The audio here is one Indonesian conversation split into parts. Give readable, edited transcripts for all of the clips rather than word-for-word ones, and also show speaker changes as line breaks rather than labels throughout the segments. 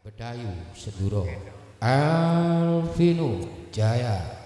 Bedayu Seduro Alvino Jaya.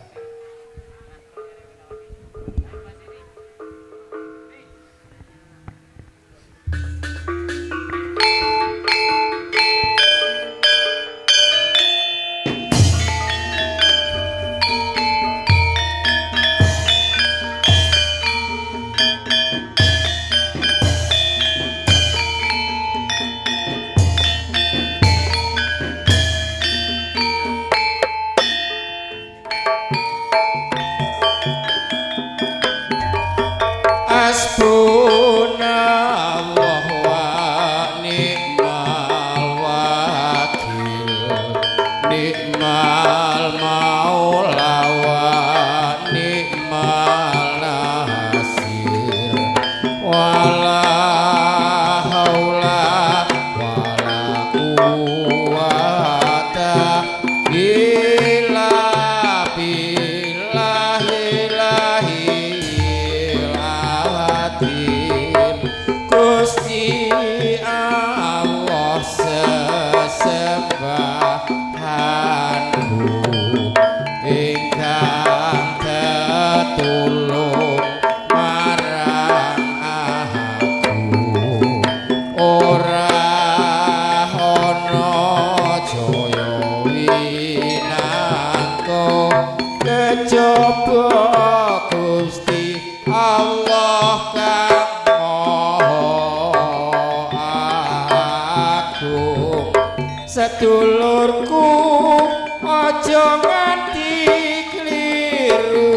Sedulurku aja nganti kliru,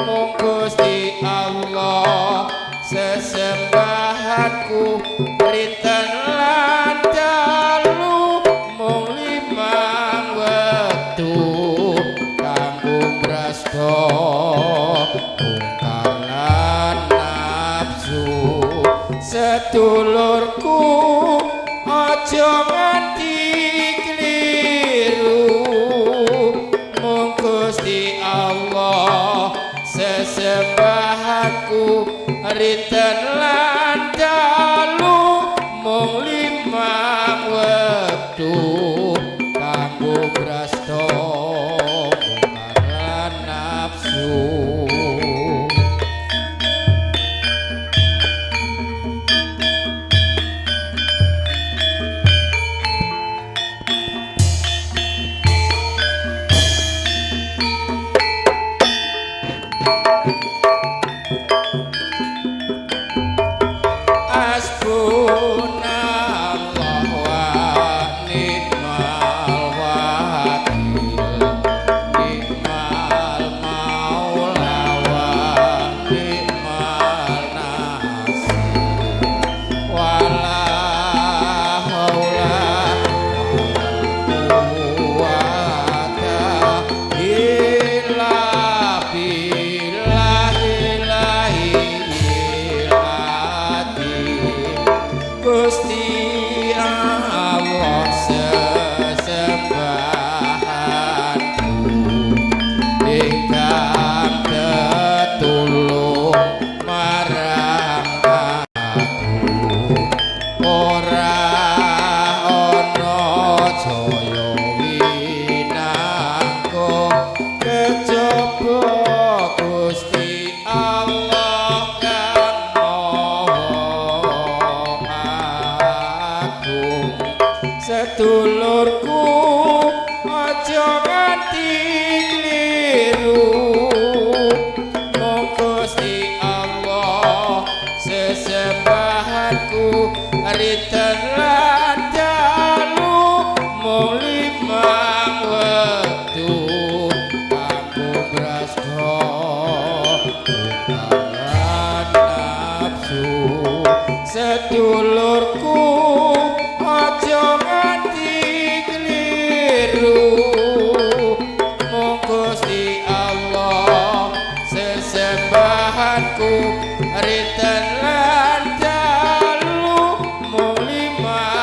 mung Gusti Allah sesembahanku rinten lan dalu, mung limang wektu kanggo brasta ungkaran nafsu. Sedulurku aja nganti kliru, mung Gusti Allah sesembahanku rinten lan dalu, mung limang wektu kanggo brasta ungkaran nafsu. Sedulurku aja nganti kliru, mung Gusti Allah sesembahanku rinten lan dalu, mung limang wektu kanggo brasta ungkaran nafsu. Sedulurku aja nganti kliru, mung Gusti Allah sesembahanku rinten lan dalu, mung limang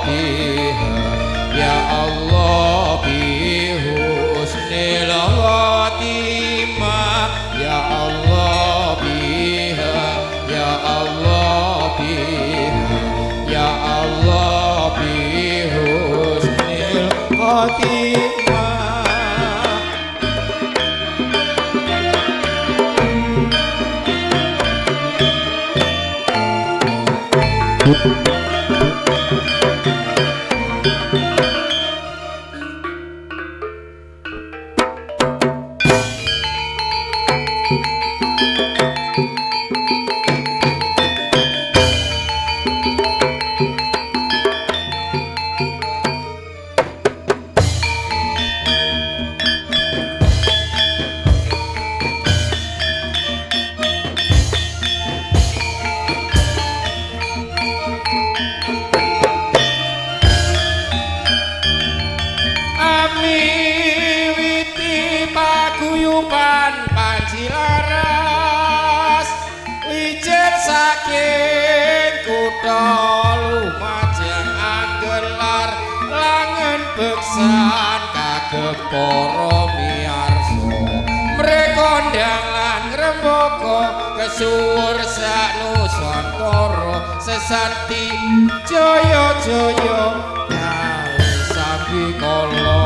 biha ya Allah bi husnil khatimah ya Allah biha ya Allah biha ya Allah bi husnil khatimah. Paguyuban Panjilaras wijil saking kutha Lumajang anggelar langen beksan kagem para miyarsa mreka ndang lan ngrembaka kesuwur sak nusantara sesanti jaya jaya kali sambikala.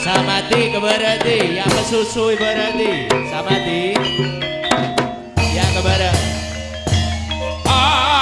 Samadi keberadi yang mesusui beradi Samadi yang keberadi
Oh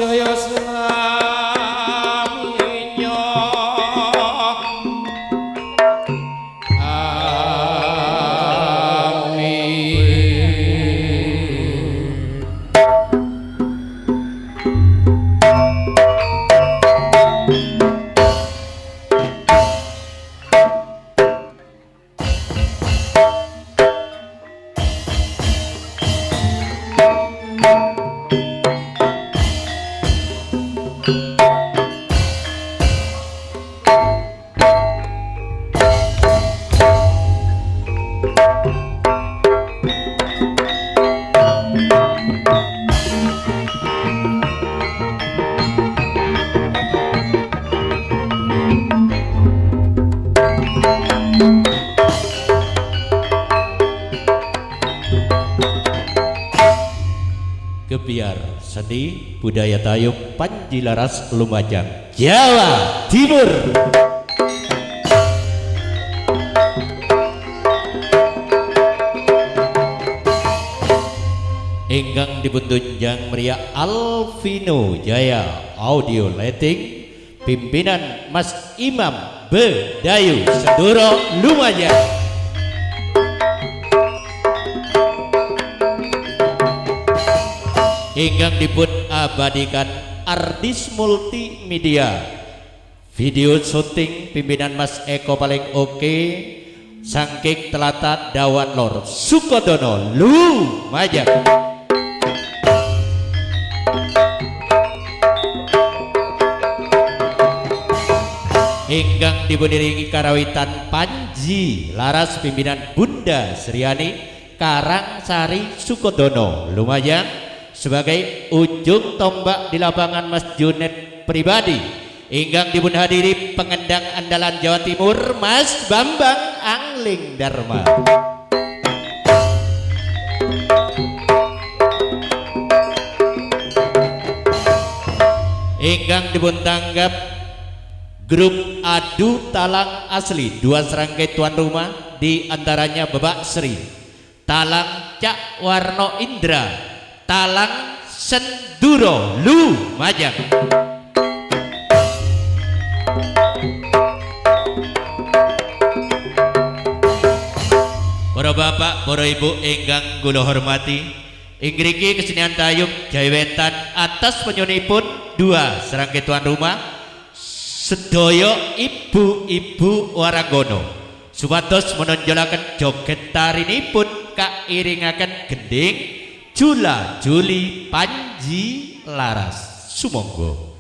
jaya selaminyo
Gebiar seni budaya Tayub Panji Laras Lumajang Jawa Timur. Ingkang dipuntunjang meriah Alvino Jaya Audio Lighting pimpinan Mas Imam Bedayu Seduro Lumajang. Ingkang dipun abadikan Ardis Multimedia video syuting pimpinan Mas Eko paling oke saking Telata Dawan Lor Sukodono Lumajang. Ingkang dipun iringi karawitan Panji Laras pimpinan Bunda Sriani Karangsari Sukodono Lumajang sebagai ujung tombak di lapangan Mas Junet pribadi. Ingkang dipun hadiri pengendang andalan Jawa Timur Mas Bambang Angling Dharma. Ingkang dipun tanggap grup Adu Talang Asli, dua serangkai tuan rumah di antaranya Babak Sri, Talang Cak Warno Indra, Talang Senduro Lumajang. Para bapak, para ibu ingkang kula hormati, ingriki kesenian Tayub Jawetan atas penyunipun dua serangkai tuan rumah sedaya ibu-ibu waranggono supados menonjolaken joget tarinipun kairingaken gending Jula Juli Panji Laras. Sumangga.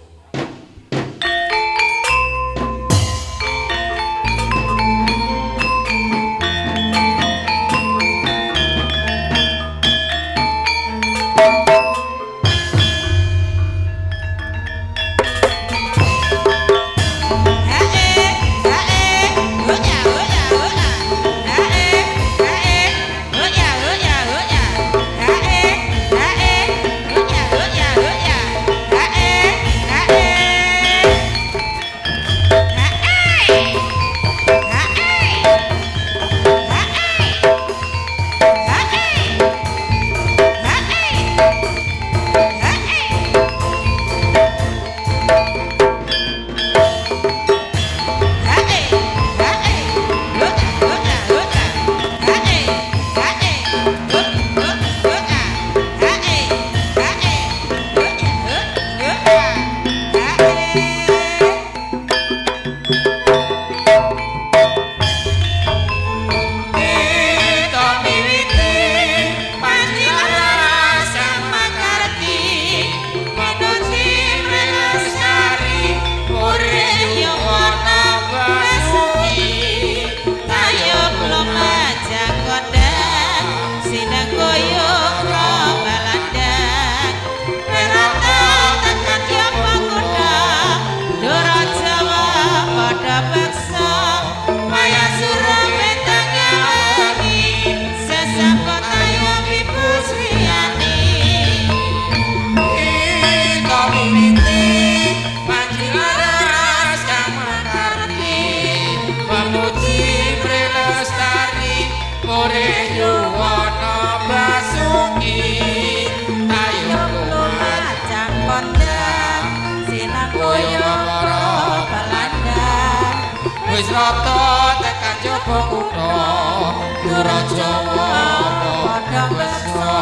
koyo para Belanda wis rata tekan jaba kutha Durajawa padha beksa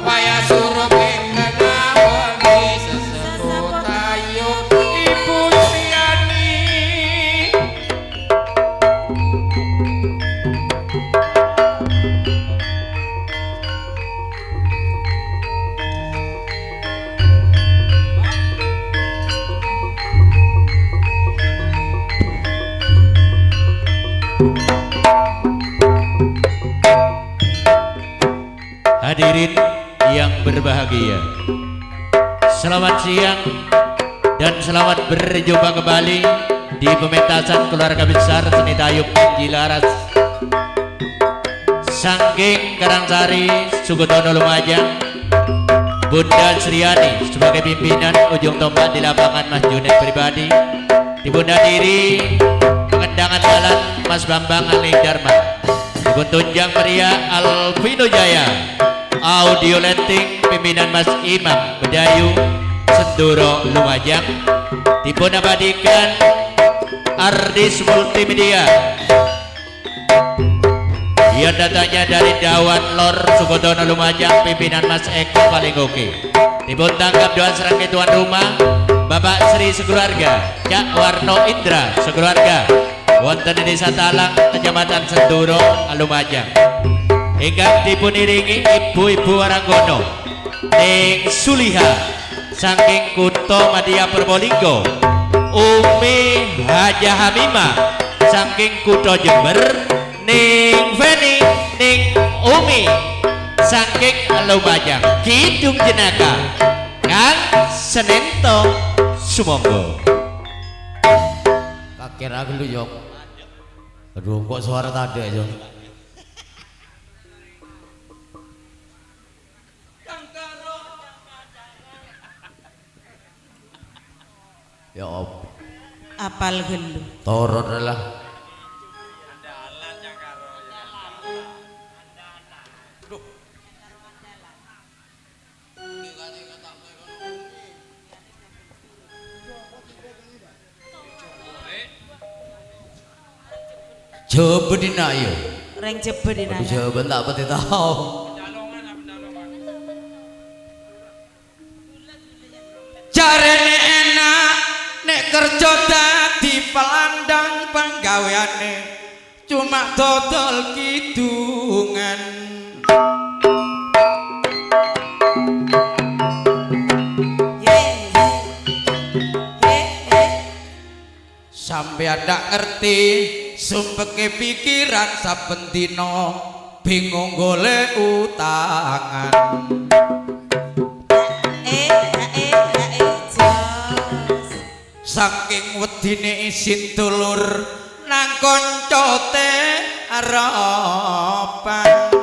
wayah surup ing tengah wengi sesebut ayu Ibu Sriani.
Hadirin yang berbahagia, selamat siang dan selamat berjumpa kembali di pementasan keluarga besar Seni Tayub Panji Laras Sangking Karangsari Sukodono Lumajang. Bunda Sriani sebagai pimpinan ujung tombak di lapangan Mas Junet pribadi, di Bunda Diri pengendangan jalan Mas Bambang Aling Dharma, Ibu tunjang pria Alvino Jaya, audio letting pimpinan Mas Imam Bedayu Senduro Lumajang, dipun abadikan Ardis Multimedia yang datanya dari Dawan Lor Sukodono Lumajang, pimpinan Mas Eko paling oke, dipun tangkap doan serangkai tuan rumah Bapak Sri sekeluarga Cak Warno Indra sekeluarga wonten di Desa Talang Kecamatan Senduro Lumajang, ingkang dipun iringi ibu-ibu Waranggono ning Suliha saking Kuto Madya Purbalingga, Umi Haja Hamimah saking Kuto Jember, ning Feni ning Umi saking Lumajang, Kidung Jenaka Kang Senento Sumonggo.
Kakek aku lu yok. Aduh kok suara tadi aja. Ya op.
Apal gelu.
Torot lah. Coba dina ayo.
Reng jebet dina.
Coba tak pati tahu.
Jarene enak nek kerja dadi pelandang penggaweane cuma dodol kidungan. Sampai ada ngerti sumpeke pikiran saben dina bingung golek utangan. Saking wedine isin dulur nang kanca te arepan.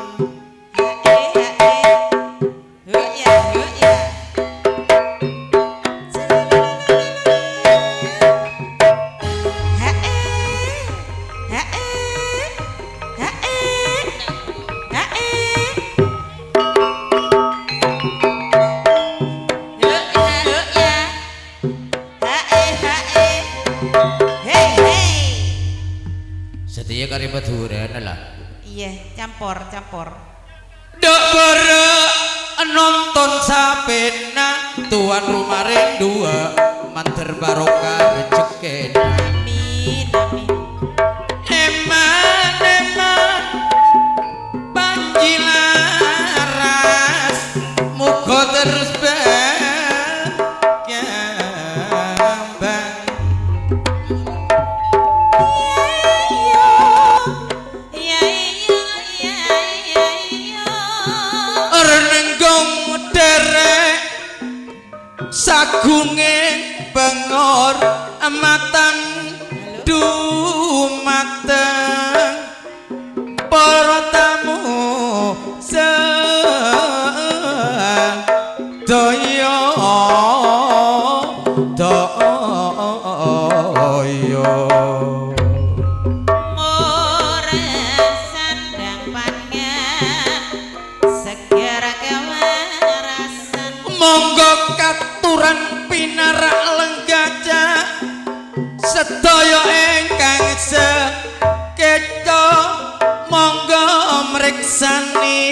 Setia karibat huren lah.
Iya, campur.
Dok bareng nonton sapena tuan rumah ring dua manter barokah rezeki.
Amin.
Eman Panji Laras muga terus berkembang. Renenggong derek sagunging bengor amatan dumateng para tamu sedaya monggo katuran pinarak lenggah sedaya ingkang sekeca monggo mriksani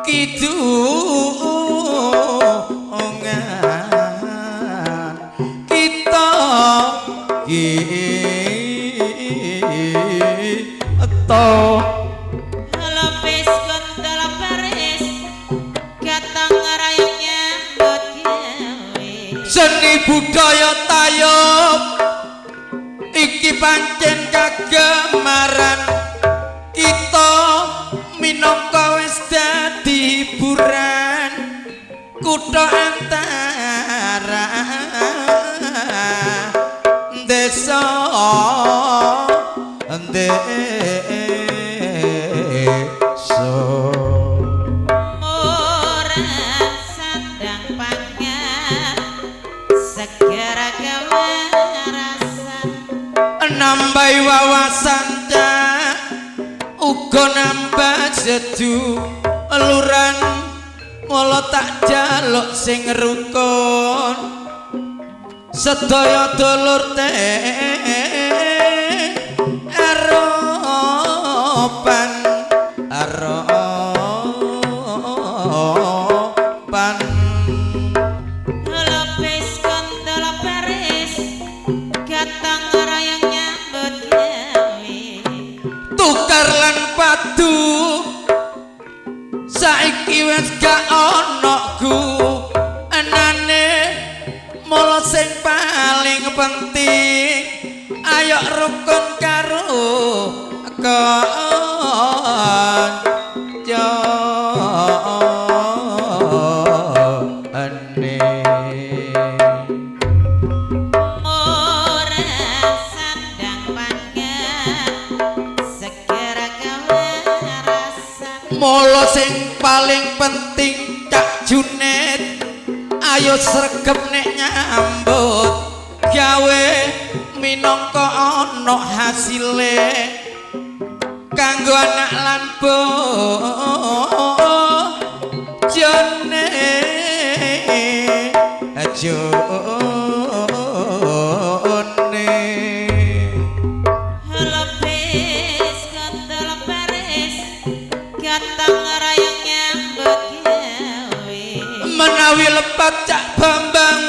kidungan kita kita
Lopes kontol baris katang rayaknya buat gawe
seni budaya tayub iki pancen kagemaran kita minangka wis dadi hiburan kutha antara desa
Murah sandang pangan segera kewarasan
nambahi wawasan cak uga nambah seduluran mula tak jaluk sing rukun sedaya dulur aropan
Lopes kontol baris katang rayaknya buat gawe
tukar lan padu saiki wis gak ana gunane mula sing paling penting ayo rukun karo
Murah sandang pangan segera kewarasan
mula sing paling penting Cak Junet ayo sregep nek nyambut gawe minangka ana hasile kanggo anak lan bojone
Lopes kontol baris katang rayaknya buat gawe
menawi lepat Cak Bambang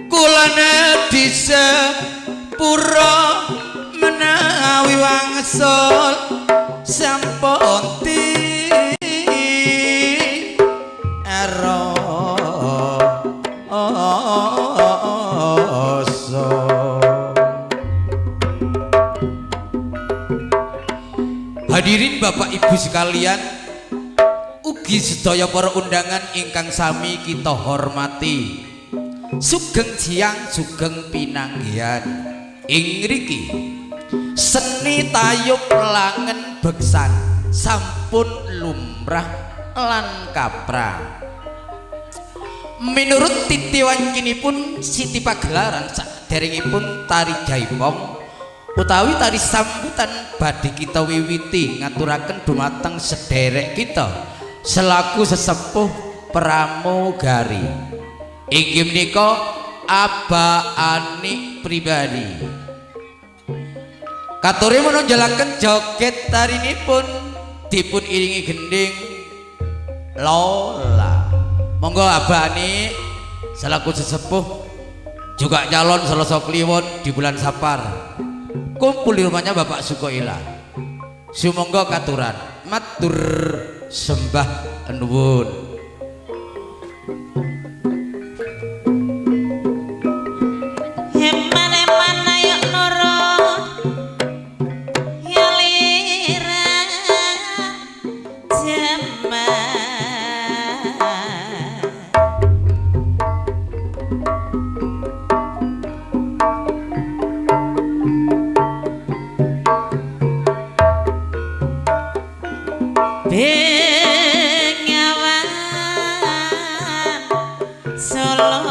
kulane disepura menawi wangsul sampun hadirin Bapak Ibu sekalian ugi sedaya para undangan ingkang sami kita hormati sugeng siang sugeng pinanggihan ing ngriki seni tayub langen beksan sampun lumrah lan kaprah minurut titiwancinipun Siti Pagelaran saderengipun tari jaipong utawi tari sambutan badhe kita wiwiti ngaturaken dumateng sederek kita selaku sesepuh pramugari inggih menika Aba Anik pribadi katore menonjolaken joget tarinipun dipun iringi gending Lola monggo Aba Anik selaku sesepuh juga calon Selasa Kliwon di bulan Sapar kumpul di rumahnya Bapak Sukoila sumangga katuran matur sembah nuwun
Heman-heman ayo nurut Yaliran jaman Bengawan Solo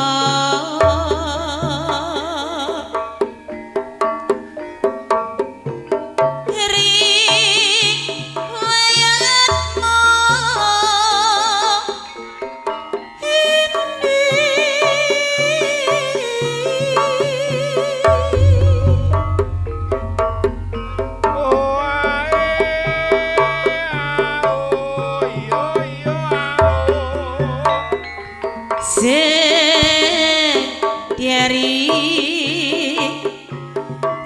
riwayatmu ini Yari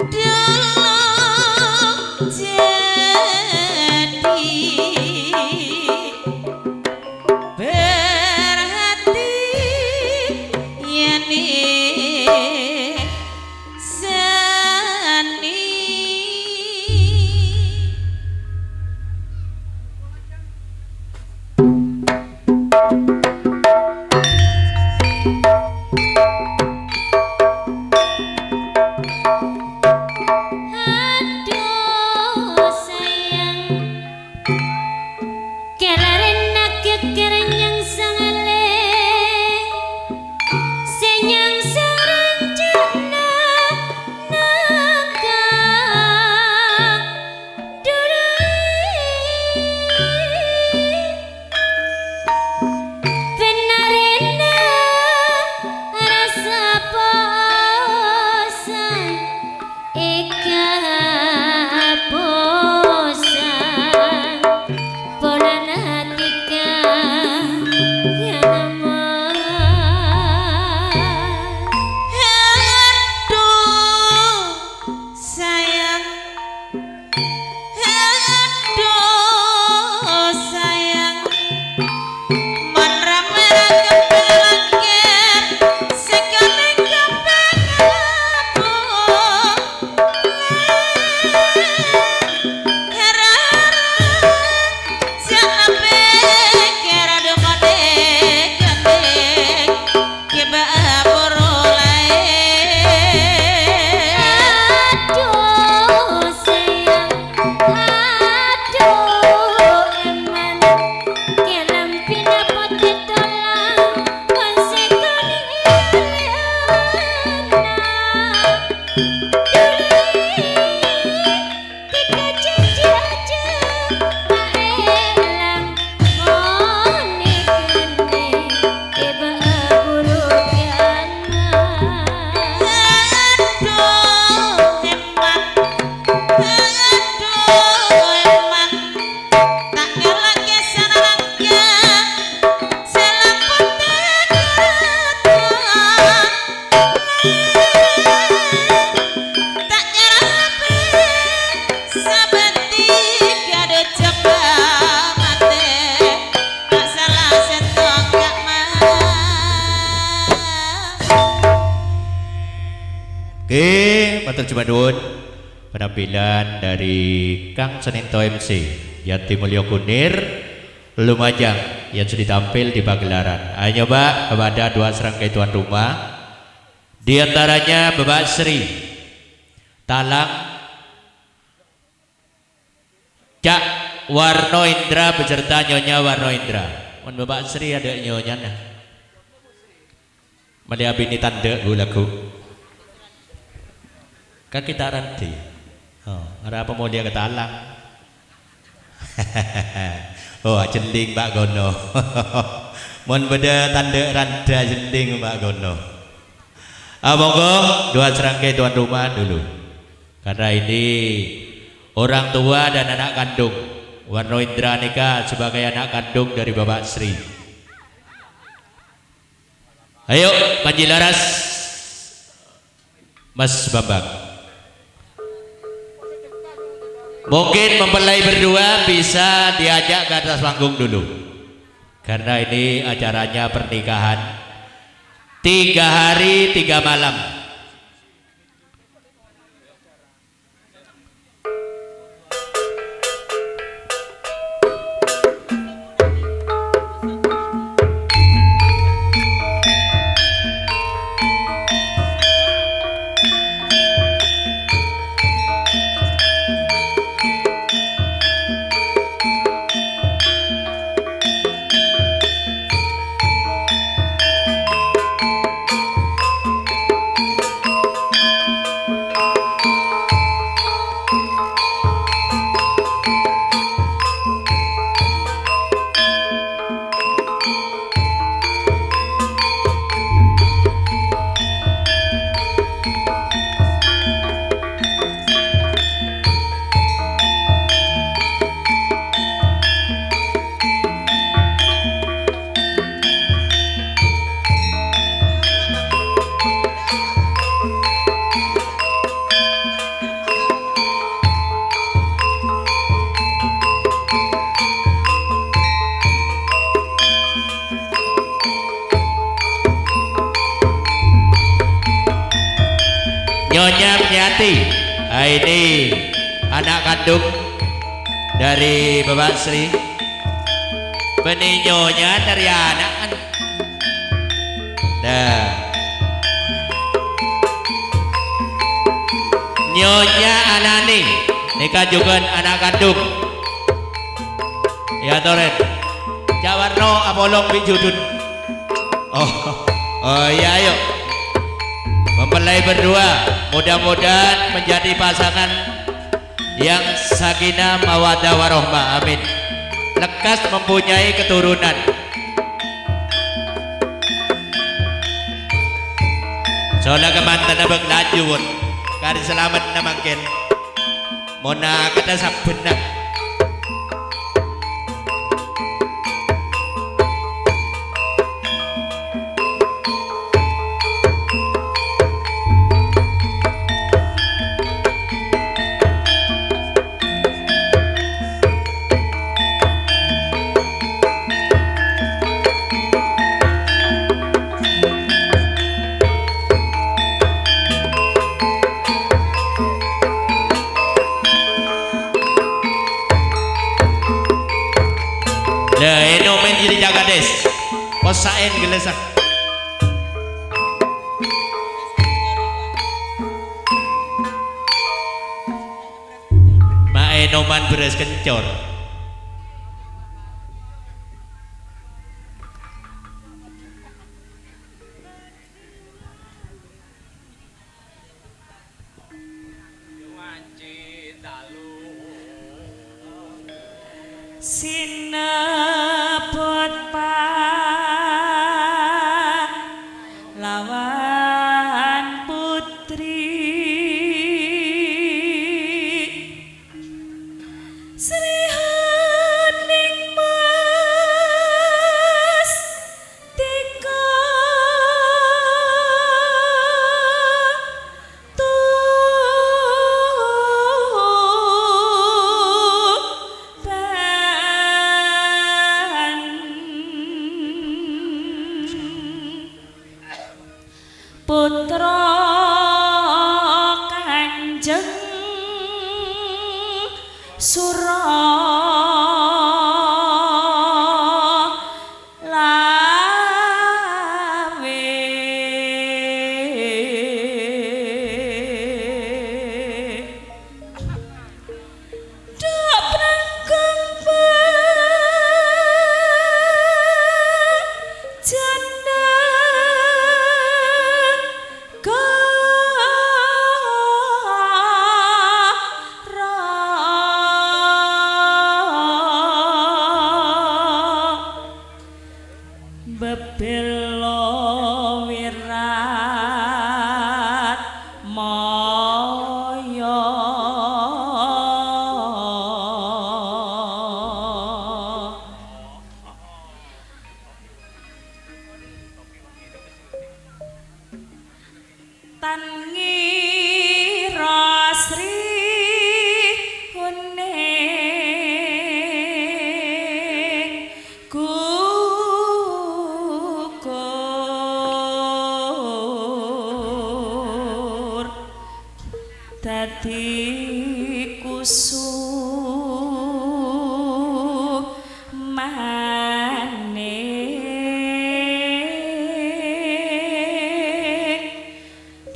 dulu jadi berhati yani seni. Aduh sayang, kelarena kekeren yang sangale, senyang serencana naga benarena rasa bosan ika bosan polan hatika yang aman. Aduh sayang, aduh sayang, mon ramera kepelangkir sekali kepengamu aduh sayang, aduh eman, kelam pina poti tolang konsekoni tika janji aja maelang ngone kene keba buru piana. Aduh eman, aduh eman, tak ngelake sanalangnya selang putih tak nyerapi sabeti kado coba mate tak salah sentuh gak mah.
Oke, matur jumadun penampilan dari Kang Seninto MC Yanti Mulyo Kunir Lumajang yang sudah tampil di pagelaran. Ayo Mbak kepada dua serangkai tuan rumah, di antaranya Bapak Sri Talang Cak Warno Indra beserta Nyonya Warno Indra. Mun Bapak Sri ada nyonya nah. Mali abini tanda lagu. Kan kita ranti. Oh, ada apa mau dia ke Talang? Oh, jending Mbak Gono. Mun beda tanda randa jending Mbak Gono. Monggo dua serangkai tuan rumah dulu. Karena ini orang tua dan anak kandung Warno Indra Nika sebagai anak kandung dari Bapak Sri. Ayo Panji Laras, Mas Bambang. Mungkin mempelai berdua bisa diajak ke atas panggung dulu, karena ini acaranya pernikahan 3 hari 3 malam. Nyonya Miati. Nah, ini anak kandung dari Bapak Sri. Benih nyonya dari anak kan. Nah, Nyonya Anani nikah juga anak kandung. Ya Toren. Jawarno Apolong Bijudun. Oh iya ayo. Mempelai berdua mudah-mudahan menjadi pasangan yang sakinah mawaddah warohmah. Amin. Lekas mempunyai keturunan. Soalnya kemantan abang lanjut kari selamat namakin mona kata sabenak. Posain gelesak. Mae noman beres kencor.
Sinebut lawan putri Sri Haning Mas Tika putra Kanjeng bebelo wirat moyo tan ngira Sri Huning gugur dadi kusuk maning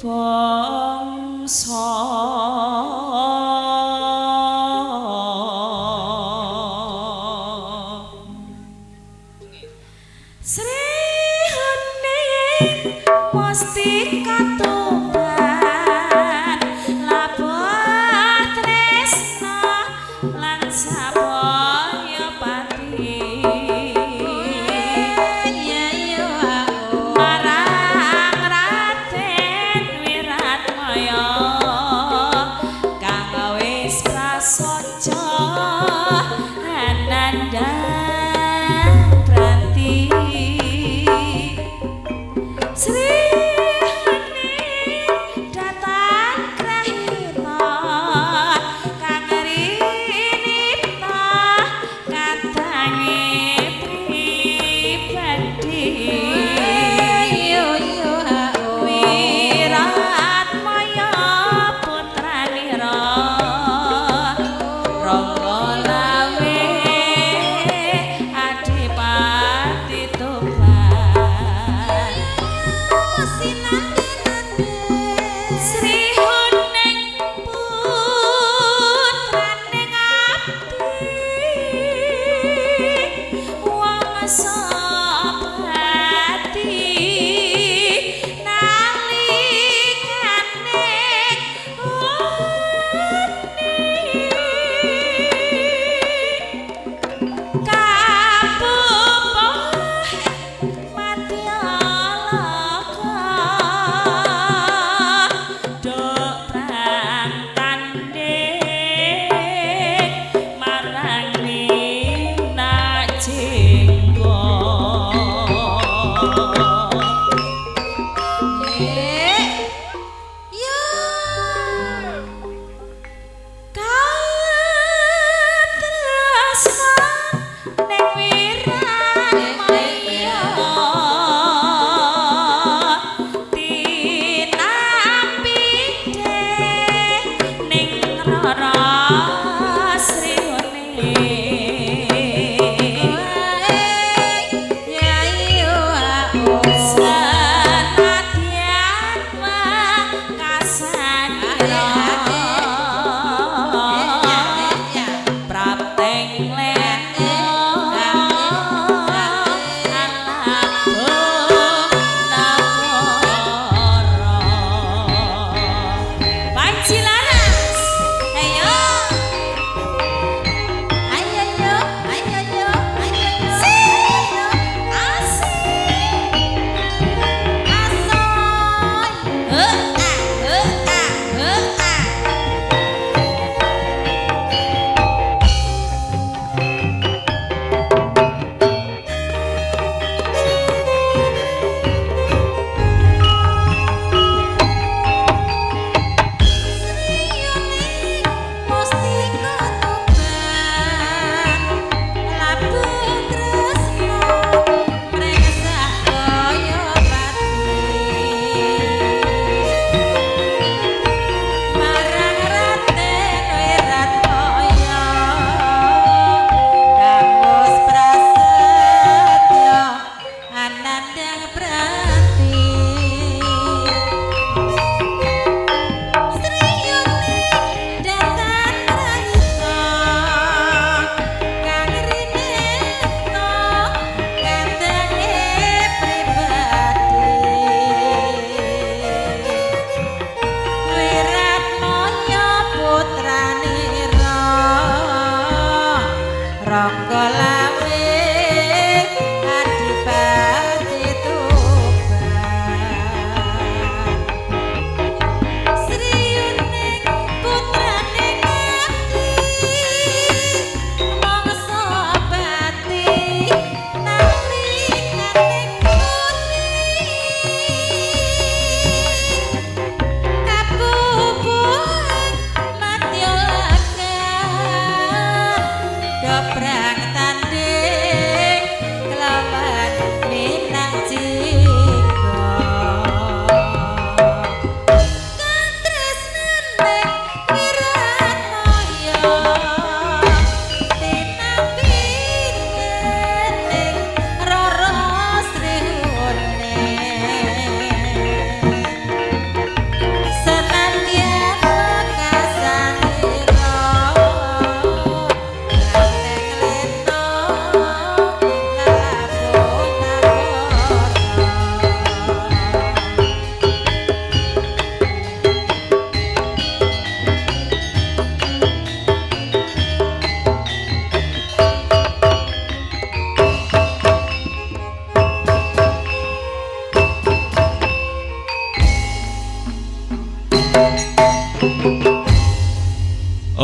bangsa Sri Haning mesti katuban labah tresna lan sabaya pati marang Raden Wiratmaya kang wis prasaja anandang pranti Sri Haning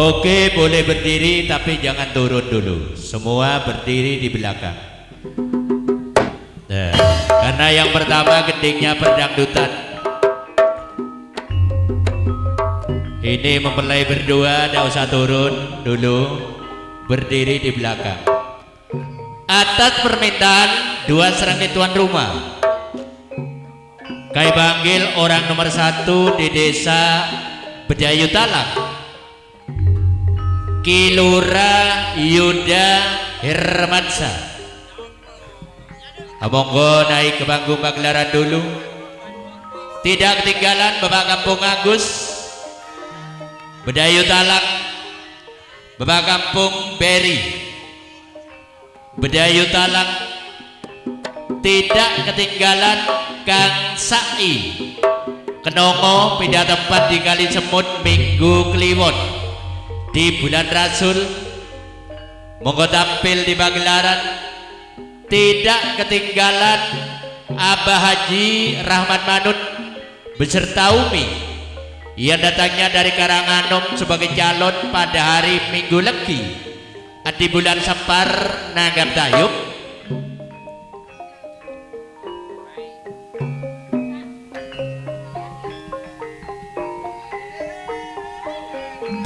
Oke, boleh berdiri tapi jangan turun dulu. Semua berdiri di belakang. Nah, karena yang pertama gendingnya perdangdutan. Ini mempelai berdua, tidak usah turun dulu. Berdiri di belakang. Atas permintaan dua serangkai tuan rumah, kami panggil orang nomor 1 di desa Bedayu Talak, Kilura Yuda Hermansa. Monggo naik ke panggung pagelaran dulu. Tidak ketinggalan Bapak Kampung Agus, Bedayu Talak, Bapak Kampung Beri, Bedayu Talak. Tidak ketinggalan Kang Sai Kenongo, pindah tempat di Kali Semut Minggu Kliwon di bulan Rasul. Monggo tampil di pagelaran. Tidak ketinggalan Abah Haji Rahmat Manut beserta Umi yang datangnya dari Karanganom sebagai calon pada hari Minggu Legi di bulan Sapar Nanggap Dayung.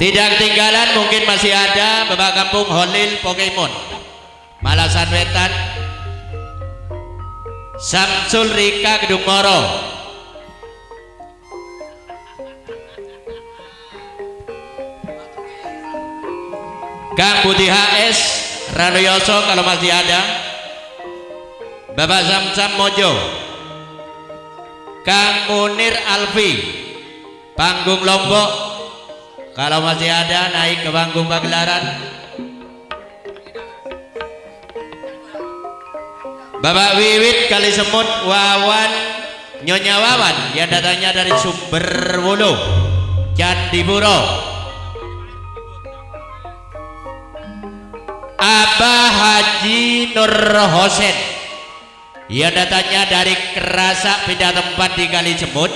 Tidak ketinggalan mungkin masih ada Bapak Kampung Holil Pokemon Malasan Wetan, Samsul Rika Kedung Moro, Kang Budi HS Ranoyoso kalau masih ada, Bapak Samsam Mojo, Kang Munir Alfi Panggung Lombok kalau masih ada naik ke panggung pagelaran. Bapak Wiwit Kali Semut Wawan Nyonya Wawan yang datangnya dari Sumberwulu Candipuro, Abah Haji Nur Hosen yang datangnya dari Kerasak pindah tempat di Kali Semut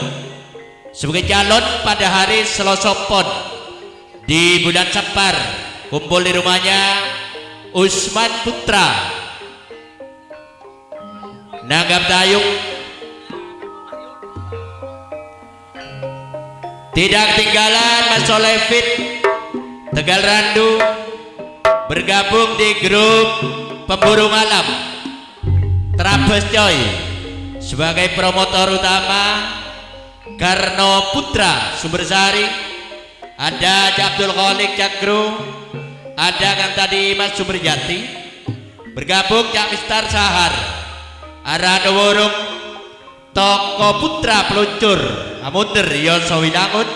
sebagai calon pada hari Selasa Pon di bulan Sapar. Kumpul di rumahnya Usman Putra Nanggap Dayung. Tidak ketinggalan Mas Solevit Tegal Randu bergabung di grup Pemburu Malam Trabes Coy sebagai promotor utama. Karno Putra Sumbersari, ada Abdul Khalik Cakru, ada kan tadi Mas Sumberjati, bergabung Cak Mistar Sahar, Arado Worong, Toko Putra Peluncur Amunder Yoso Wilangun,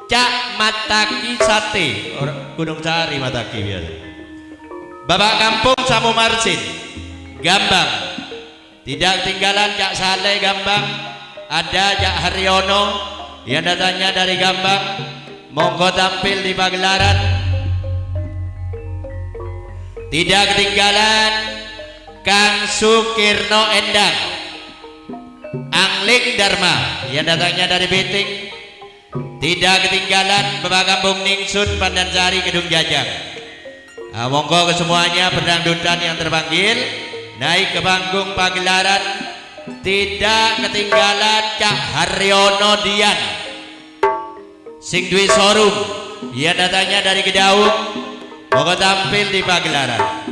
Cak Mataki Sate Gunung Sari Mataki biasa, Bapak Kampung Samu Marsin Gambang. Tidak ketinggalan Cak Saleh Gambang, ada Cak Haryono yang datangnya dari Gambang. Monggo tampil di pagelaran. Tidak ketinggalan Kang Sukirno Endang Angling Dharma yang datangnya dari Beting. Tidak ketinggalan Bapak Kampung Ningsun Pandansari Kedung Jajang. Monggo kesemuanya pendangdutan yang terpanggil naik ke panggung pagelaran. Tidak ketinggalan Cak Haryono Dian sing duwe showroom ia datangnya dari Kedaung. Monggo tampil di pagelaran.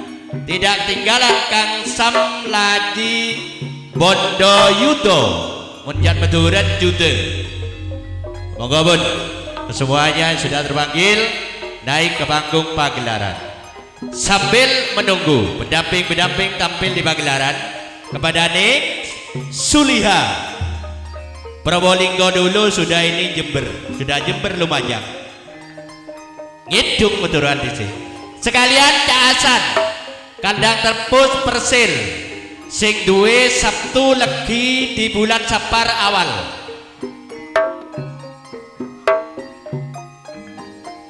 Tidak ketinggalan Kang Sam Laji Bondo Yudo Munjat Meduran Jude. Monggo bun semuanya sudah terpanggil naik ke panggung pagelaran. Sambil menunggu pendamping-pendamping tampil di pagelaran, kepada Nik Suliha Probolinggo dulu sudah ini Jember, sudah Jember Lumajang ngidung meturan di sini. Sekalian Cak Hasan kandang terpus Persil sing duwe Sabtu Legi di bulan Sapar awal.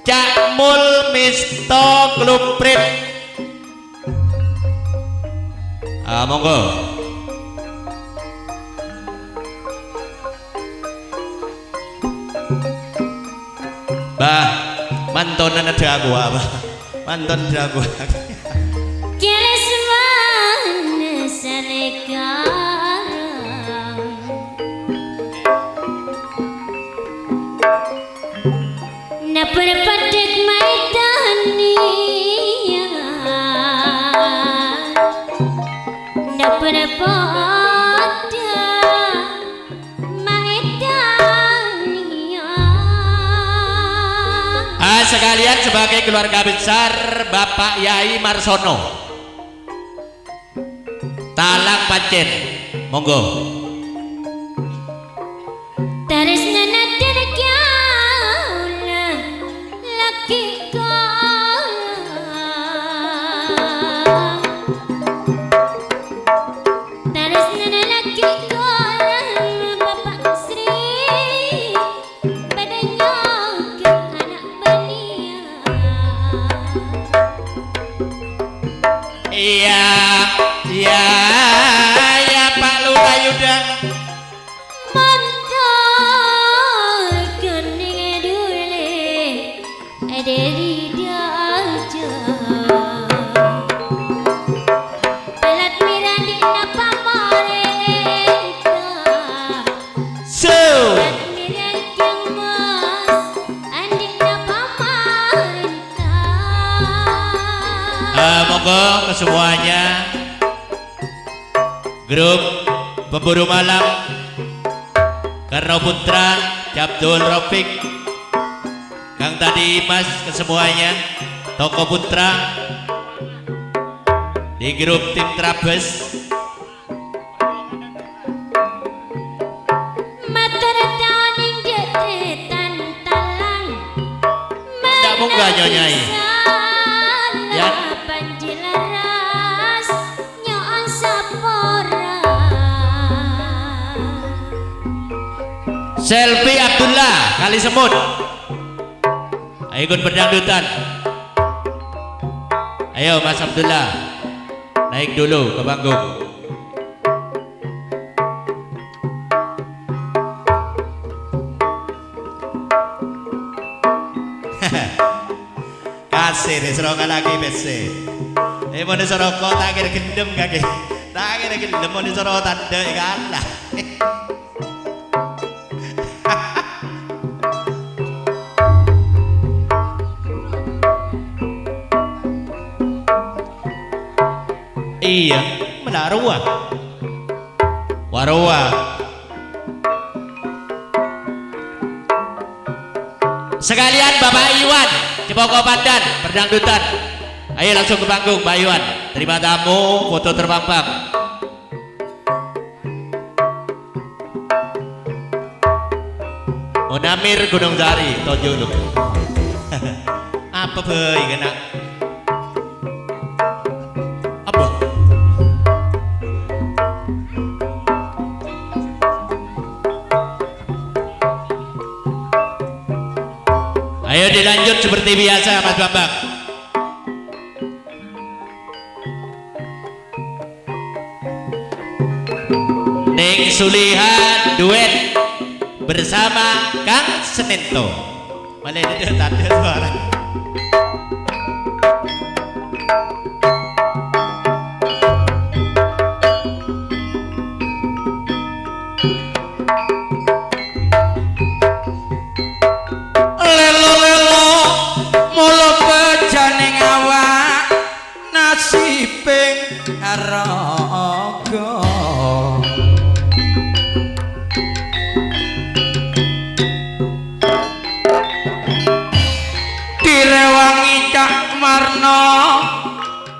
Cak Mul Misto Klumprit. Monggo. Bah, Mantonan ada aku apa? Manton ada aku.
Kilis mana sekarang na perpatek maidani na perpatek maidani.
Sekalian sebagai keluarga besar Bapak Yai Marsono Talang Pancen, monggo.
Tarisna nadir kyaula laki kala tarisna laki kala Bapak Sri badannya ke anak bania.
Iya, iya, ya Pak Lurah Yuda.
Mantar kening dule dari daja pelat mirandi napa marenta
So,
pelat mirandi mas andi napa marenta.
monggo ke semuanya. Grup pemburu malam Karno Putra, Abdul Rafiq, Kang Tadi Mas, ke semuanya. Toko Putra di grup tim Trabes.
Matar taning jetetan talang
Tidak munggah nyonyai. Ya.
Panjilaras nyoan sapora.
Selfie Abdullah Kali Semut. Ayo ikut berdangdutan. Ayo Mas Abdullah, naik dulu ke panggung. Kasih deh serongan lagi bese. Mau disoroko tak kira gendem kaki. Tak kira gendem mau disoroko tanda kalah. Iya, menaruh Warowa. Sekalian Bapak Iwan Cipoko Pandan berdangdutan. Ayo langsung ke panggung Pak Iwan. Terima tamu, foto terpampang. Monamir Gunung Sari, Tojo lu. Apa boy kena? Apa? Ayo dilanjut seperti biasa Mas Bambang. Ning Sulihan duet bersama Kang Senento. Mana itu tanda suara.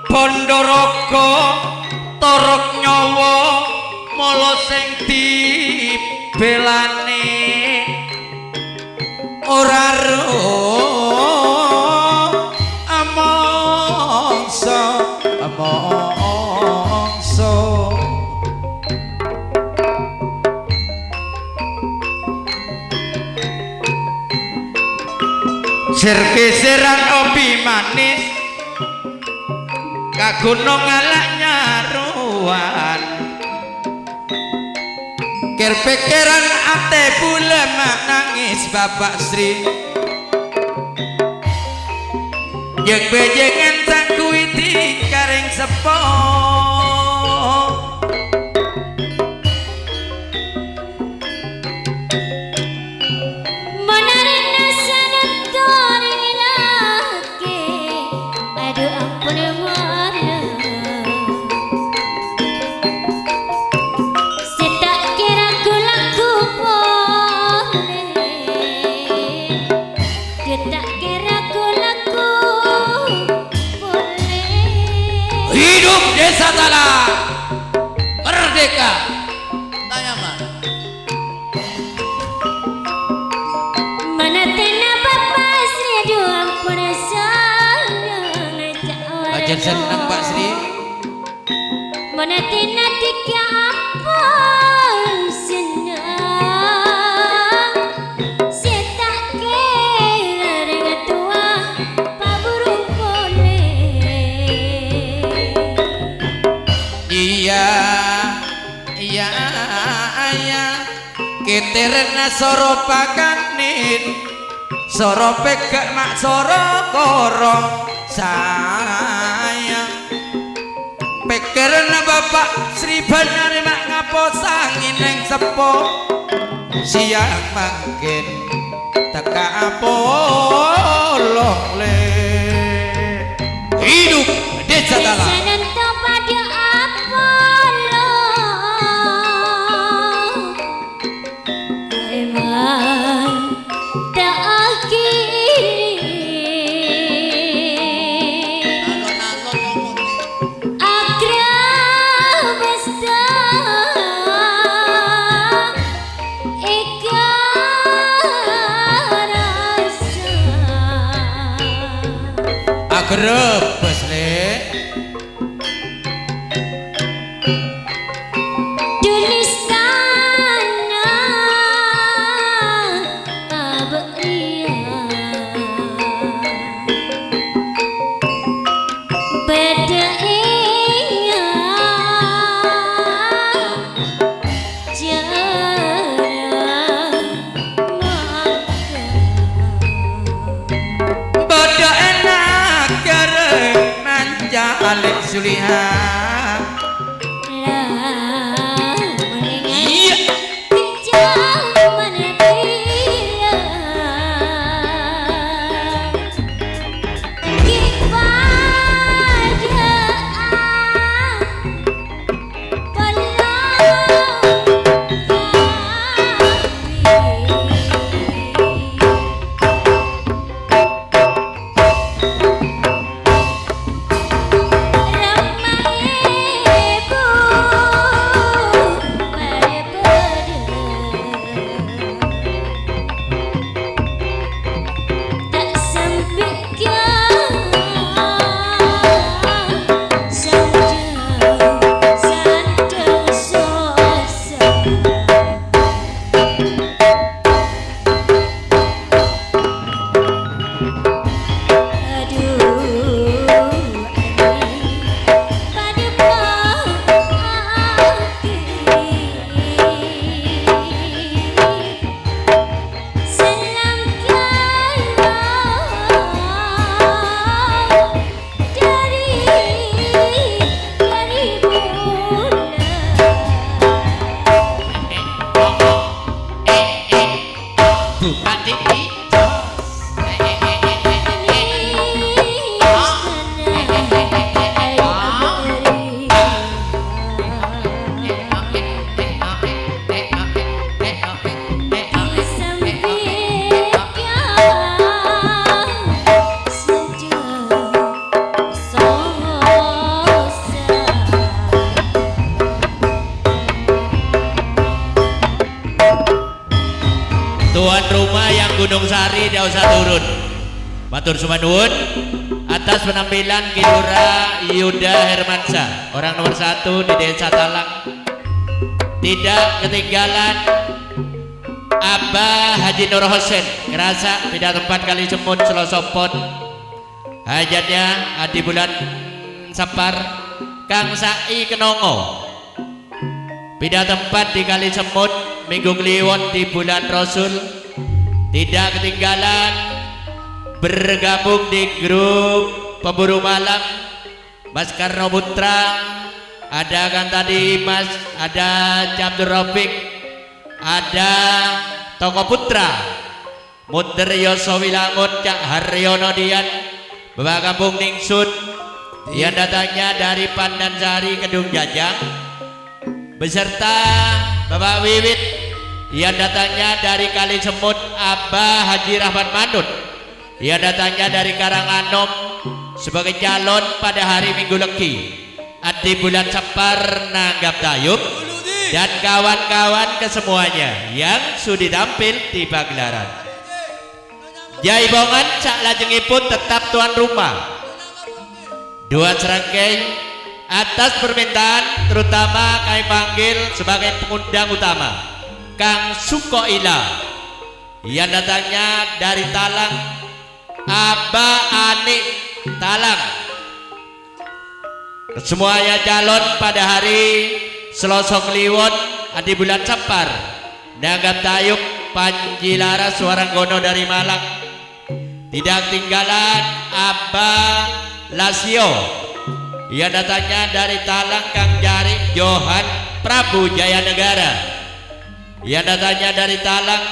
Bondorogo torok nyawa mala sing dibelane ora amangsa sir keseran obi manis kagunung ngalak nyaruan ker pikiran ate bulemak nangis Bapak Sri Yang bejengan tak kuiti karing sepo
Menariknya sanatan lagi aduh ampun mana setak kira ku laku boleh dia tak kira ku laku boleh
hidup desa Talang merdeka.
Tanya mah.
mana tena bapak Sri aduh ampun sayang
Ajar senang Pak Sri.
mana tena tiga apa senang saya tak kira dengan tua pak burung boleh
Iya iya iya keterna soro pakanin soro pegak mak soro korong sayang pekerna bapak Sri Banari mak ngapo sangin neng sepo siang makin teka apolong le hidup desa Talang.
Senentu pada Apollo Emang tak akhiri Akrab besta Eka rasa
Agrebes le
tuliskan abria beda
bodo enak kereng manja alik suliha iya
Tuan rumah yang Gunung Sari tidak usah turun. Matur suwun nuwun atas penampilan Kilura Yuda Hermansyah, orang nomor 1 di Desa Talang. Tidak ketinggalan Abah Haji Nur Hosen ngerasa beda tempat kali semut selosopon. Hajatnya adi bulan Sapar Kang Sai Kenongo. Beda tempat di kali semut Minggu Kliwon di bulan Rasul. Tidak ketinggalan bergabung di grup pemburu malam Mas Karno Putra, ada kan tadi Mas, ada Cabdur Rafiq, ada Toko Putra, Muter Yosowilangun, Cak Haryono Dian, Bapak Kampung Ningsun yang datangnya dari Pandansari Kedung Jajang, beserta Bapak Wiwit yang datangnya dari Kali Semut, Abah Haji Rahman Manut yang datangnya dari Karanganom sebagai calon pada hari Minggu Legi di bulan Sapar Nanggap Dayung, dan kawan-kawan kesemuanya yang sudah tampil di pagelaran. Jaibongan sak lajengipun tetap tuan rumah. Dua serangkai atas permintaan terutama kami panggil sebagai pengundang utama Kang Sukoila yang datangnya dari Talang, Abah Anik Talang. Semuanya calon pada hari Selasa Kliwon di bulan Sapar Nanggap Dayung Panji Laras Waranggono dari Malang. Tidak tinggalan Abah Lasio yang datangnya dari Talang, Kang Jarik Johan Prabu Jaya Negara yang datangnya dari Talang,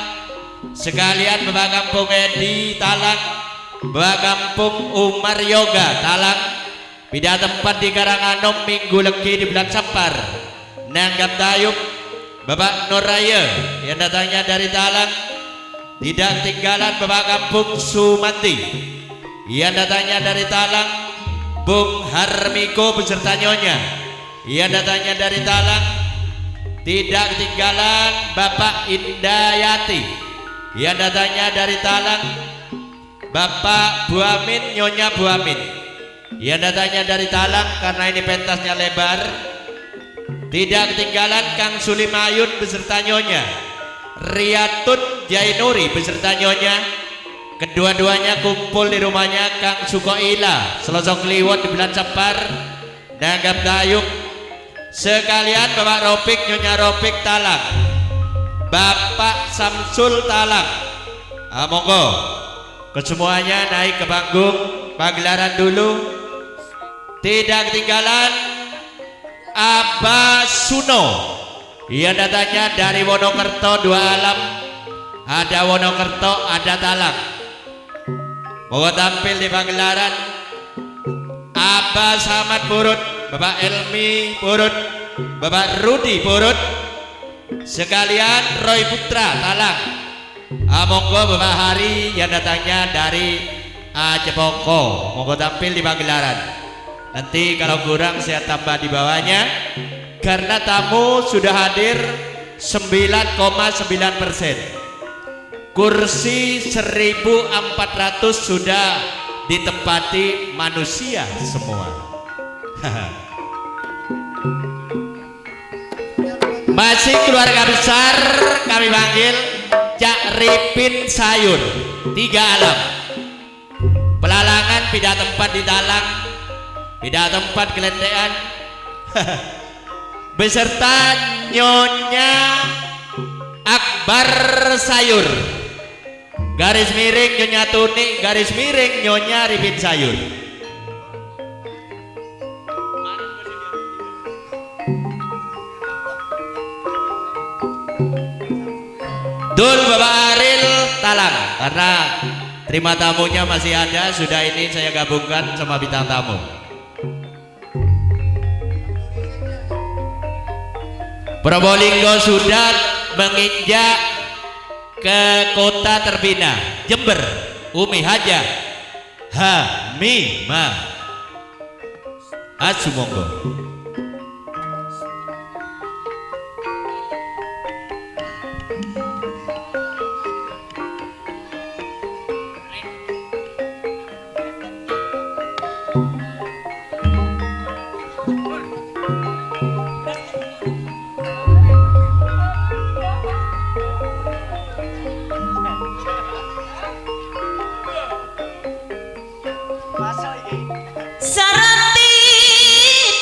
sekalian Bapak Kampung Edi Talang, Bapak Kampung Umar Yoga Talang, pindah tempat di Karanganom Minggu Legi di bulan Sapar Nanggap Dayung, Bapak Nuraya yang datangnya dari Talang. Tidak tinggalan Bapak Kampung Sumati yang datangnya dari Talang, Bung Harmiko beserta nyonya yang datangnya dari Talang. Tidak ketinggalan Bapak Indayati yang datangnya dari Talang, Bapak Buamin, Nyonya Buamin yang datangnya dari Talang karena ini pentasnya lebar. Tidak ketinggalan Kang Sulimayun beserta nyonya, Riyatun Jainuri beserta nyonya. Kedua-duanya kumpul di rumahnya Kang Sukoila Selasa Kliwon di bulan Sapar Nanggap Dayung. Sekalian Bapak Ropik, Nyonya Ropik Talang, Bapak Samsul Talang. Monggo kesemuanya naik ke panggung pagelaran dulu. Tidak ketinggalan Abah Suno yang datangnya dari Wonokerto Dua Alam. Ada Wonokerto, ada Talang. Mau tampil di pagelaran. Abah Samad Purut, Bapak Elmi Purut, Bapak Rudi Purut, sekalian Roy Putra Talang. Monggo Bapak Hari yang datangnya dari Jepoko, monggo tampil di pagelaran. Nanti kalau kurang saya tambah di bawahnya karena tamu sudah hadir 9,9%. Kursi 1400 sudah ditempati manusia semua. Masih keluarga besar kami panggil Cak Ripin Sayur, 3 Alam. Pelalangan pindah tempat di Talang, pindah tempat kelendean. Beserta Nyonya Akbar Sayur, garis miring Nyonya Tuni, garis miring Nyonya Ripin Sayur. Dul Bapak Aril Talang, karena terima tamunya masih ada, sudah ini saya gabungkan sama bintang tamu. Probolinggo sudah menginjak ke kota terbina Jember, Umi Haja Hamimah Asumonggo.
Sarati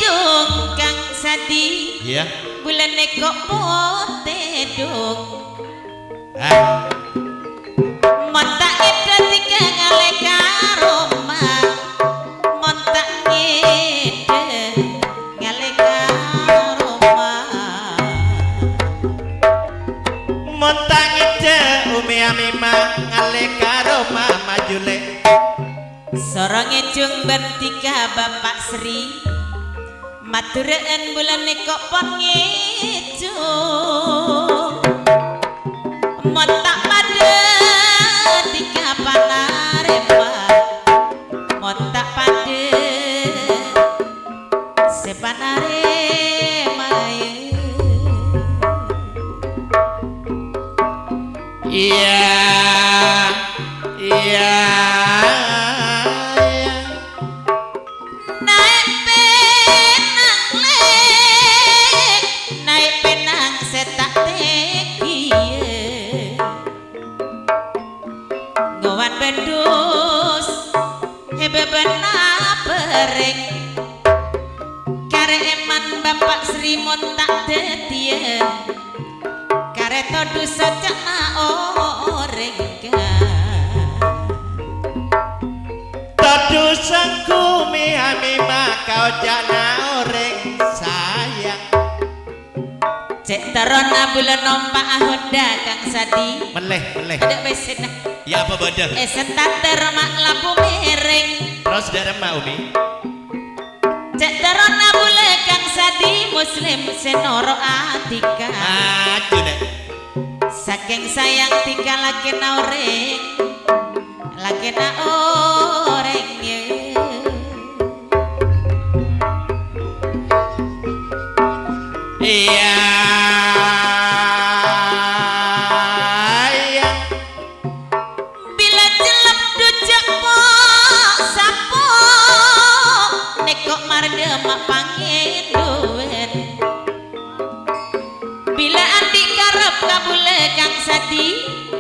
dong Kang Sadi,
Iya.
bulan kok pote dong. Mata itu tiga ngaleka
Amima ngale karo Mama Jule
Soronge jung bertika Bapak Sri matureen bulane kok pangejung montak pada tika panarempat montak pada sepanaremaye
iya iya
bedus hebebena pereng kare eman Bapak Sri montak tetien kare todu socana oreng
todu sangkumi Amima kau jana oreng sayang
cek terona bulan nompak ahoda Kang Sadi
meleh
ada besena
ya apa badan
sentater mak lampu mereng
terus darah mak Umi
cek terona bule Kang Sadi muslim senoro atika
maju nek
saking sayang tika laki naoreng laki naoreng ye
iya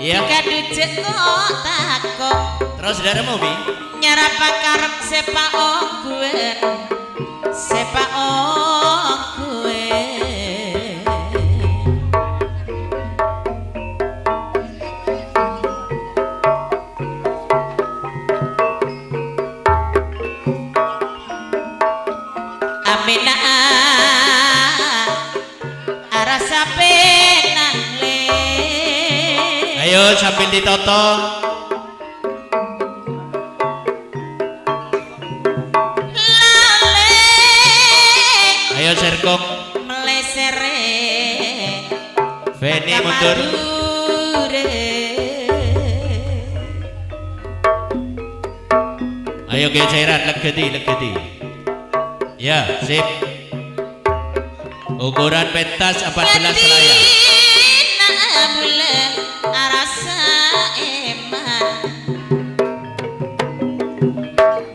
iya kadujek kok takok
terus darah mau Bi
nyarapa karep sepa oguen sepa oguen amina arasa penang le
ayo sambil ditoto
lale
ayo serkong
melesere
Feni mundur ayo geseran legedi ya sip ukuran pentas 14 layar
bulan arasa eman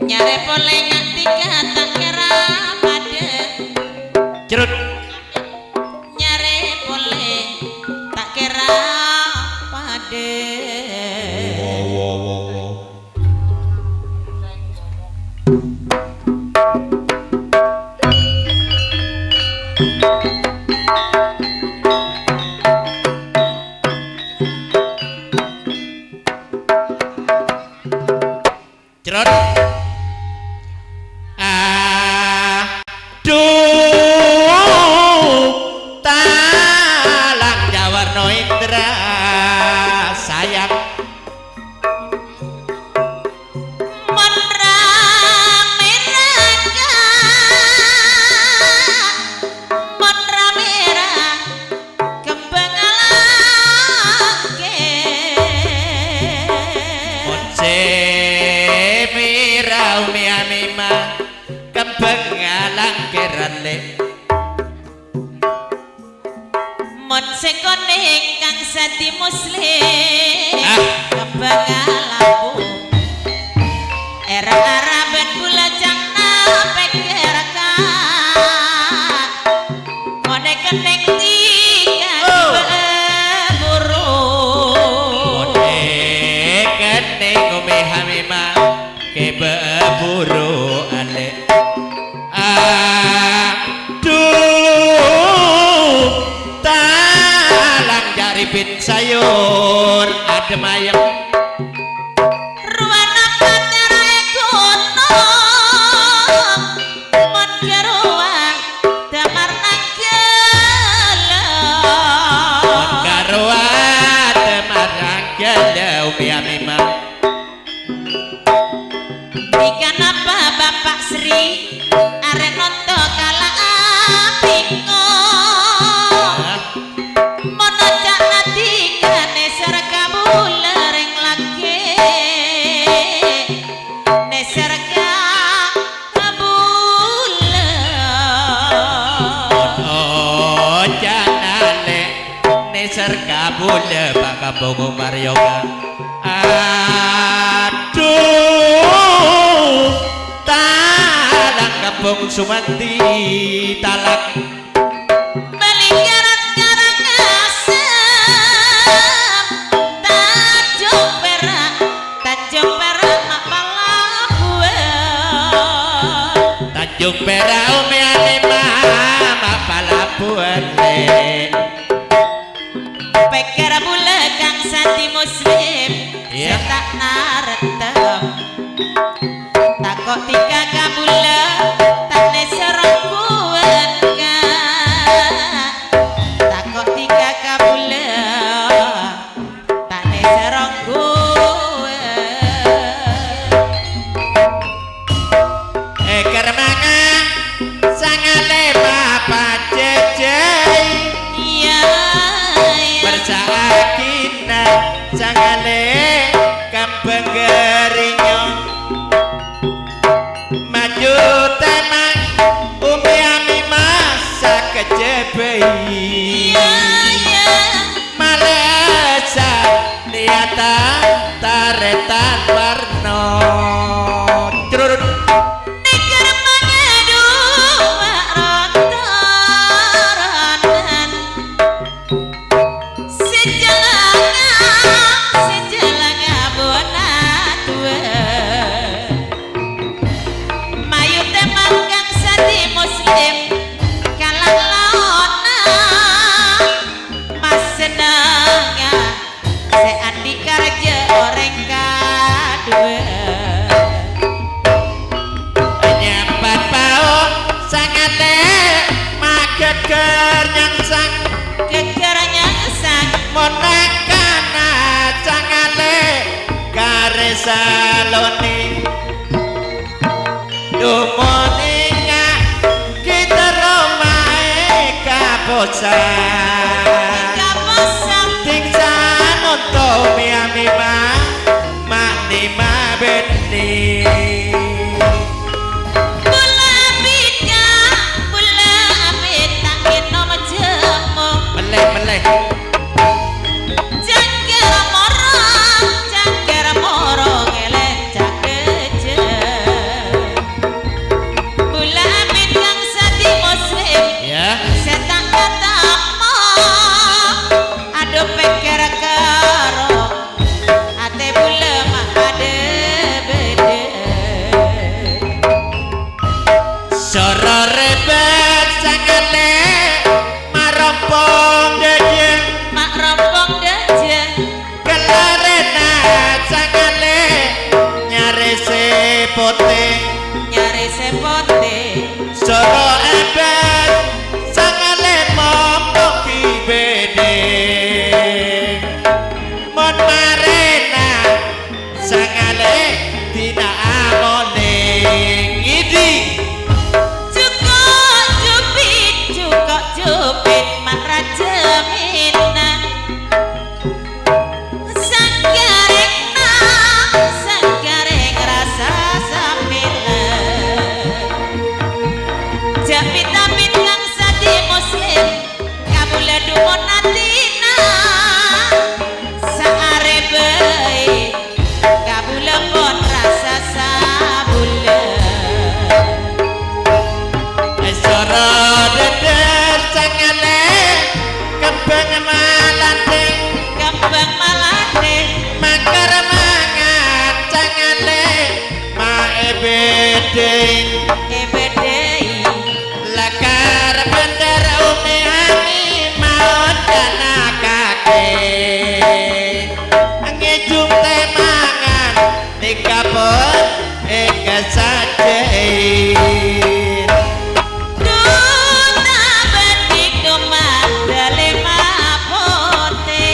nyare pole ngatika tak kira pada
cerut
nyare pole tak kira pada
cerut talang jawarno indra sayang
monra merah kembang alake
Monse mira umi Amima kembang alangkeran le
mon sekone Kang Sadi muslim kembang alambu era araben bulajang na pekerakan mone keneng tiga buru
Mone kening umi Amima kebe buru ale talang jari bin sayur adem ayam
ruana paterai gunung mon geruang damar nanggelem
garwa temarang gele bunda Umi Amimah.
Jika napa Bapak Sri arek nonto kala apingo mono cak natikane serga bulereng lagi ne serga
Oh janane neser kabule Pak Kampung Umar Yoga. Aduh talang Kampung Sumanti talak
Melingkaran Karangasem Tanjung Perak mak Palabuhan
Tanjung Perak Umi Amimah mak Palabuhan
Peker bule kang sati muslim
Iya.
setak naretem takok tiga kabule tane serong kuwen takok tiga kabule tane serong kuwen
kermangan sangale bapak jejei
iya
bersakina sangale kampung gerinyong maju temang Umi Amimah sakejebei
iya
malesa niata taretan warno curut
Neger mangedu rontoran sejelanga bona tua mayu temang kang sadi muslim kalang laona mas senanga se andi karja oreng kadua
nyampat pao sangale mageger nyangsang
kekernya sang
monakana sangale karesaloni dumoninga kita romae kabosan
kaposang
tingsan untuk Umi Amimah maknima benih
Bula bida inom jemo
meleh
Jangkir moro ngelecak keje Bula abid kang sadi muslim
ya
setak katamu aduh peker karo ate bula mah ade bede
soro rebet sangale marompong dejen
mak rompong dejen
kelarena sangale nyare sepote
nyari sepote
soro ebet sangale mompoki bede mon marena sangale tina amoning idi
Cukup jupit mak raja mina Sangkareng rasa samila Japit-japit kang sadi muslim kabula dumon natina saare bae kabula pon rasa sabula
soro deder sangale kembang malate
kembang malate
makar mangan sangale mae bedeng
ebedei
lakar bener Umi Amimah danakake ngejung temangan nikapun eka sajen
Duna bedik domandale mapote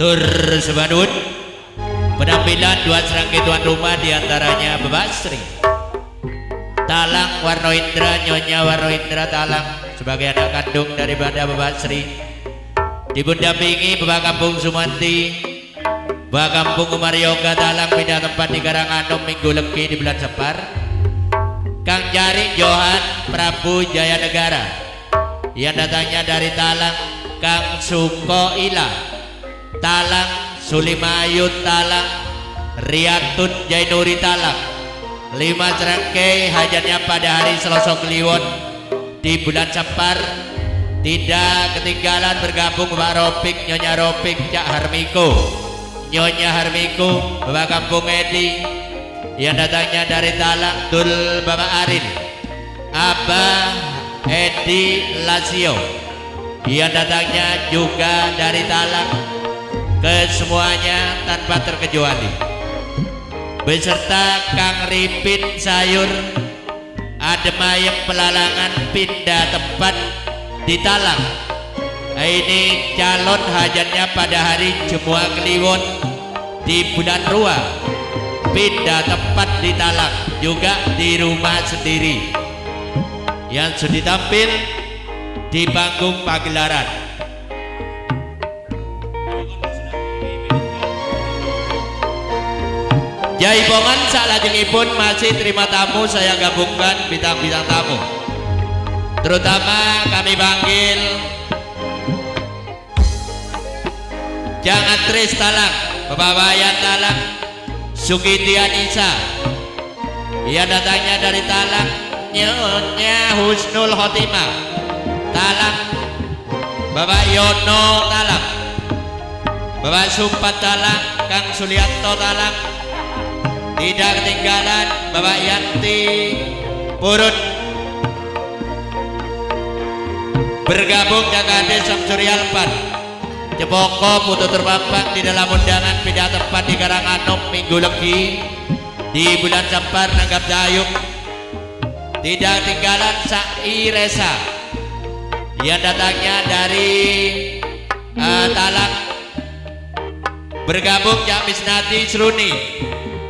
Tur sebanun penampilan dua serangkai tuan rumah diantaranya Bapak Sri Talang Warno Indra, Nyonya Warno Indra Talang sebagai anak kandung daripada Bapak Sri, dipendampingi Bapak Kampung Sumanti, Bapak Kampung Umar Yoga Talang pindah tempat di Karanganom Minggu Legi di bulan Separ, Kang Jari Johan Prabu Jaya Negara yang datangnya dari Talang, Kang Suko Ila Talang, Sulimayun Talang, Riyatun Jainuri Talang, 5 serangkai hajatnya pada hari Selasa Kliwon di bulan Separ. Tidak ketinggalan bergabung Bapak Ropik, Nyonya Ropik, Cak Harmiko, Nyonya Harmiko, Bapak Kampung Edi yang datangnya dari Talang, Dul Bapak Arin, Abah Edi Lasio yang datangnya juga dari Talang, kesemuanya tanpa terkecuali beserta Kang Ripin Sayur Ademayem Pelalangan pindah tempat di Talang. Ini calon hajatnya pada hari Jemua Kliwon di bulan Rua pindah tempat di Talang, juga di rumah sendiri yang sudah tampil di panggung pagelaran. Jaipongan salajengipun masih terima tamu, saya gabungkan bintang-bintang tamu. Terutama kami panggil Jangan Tris Talang, Bapak Wayan Talang, Sukiti Anissa yang datangnya dari Talang, Nyonya Husnul Khotimah Talang, Bapak Yono Talang, Bapak Sumpat Talang, Kang Sulianto Talang, tidak ketinggalan Bapak Yanti Purut, bergabung Jakade Samsurialpan, Cepoko Putu Terpampang di dalam undangan pindah tempat di Karanganom Minggu Legi di bulan Separ nanggap dayung. Tidak ketinggalan Sai Resa yang datangnya dari Talang, bergabung Cak Misnati Seruni,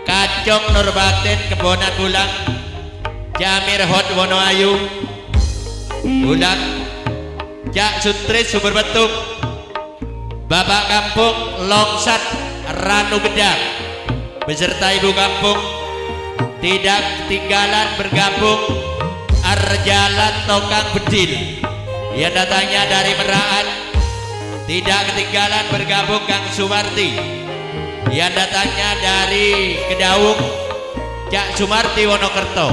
Kacong Nurbatin Kebonan Bulang, Jamir Hot Wonoayu Bulang, Cak Sutris Sumber Betung, Bapak Kampung Longsat Ranu Gedang beserta Ibu Kampung. Tidak ketinggalan bergabung Arjalan Tokang Bedil yang datangnya dari Meraan. Tidak ketinggalan bergabung Kang Sumarti yang datangnya dari Kedaung, Cak Sumarti Wonokerto.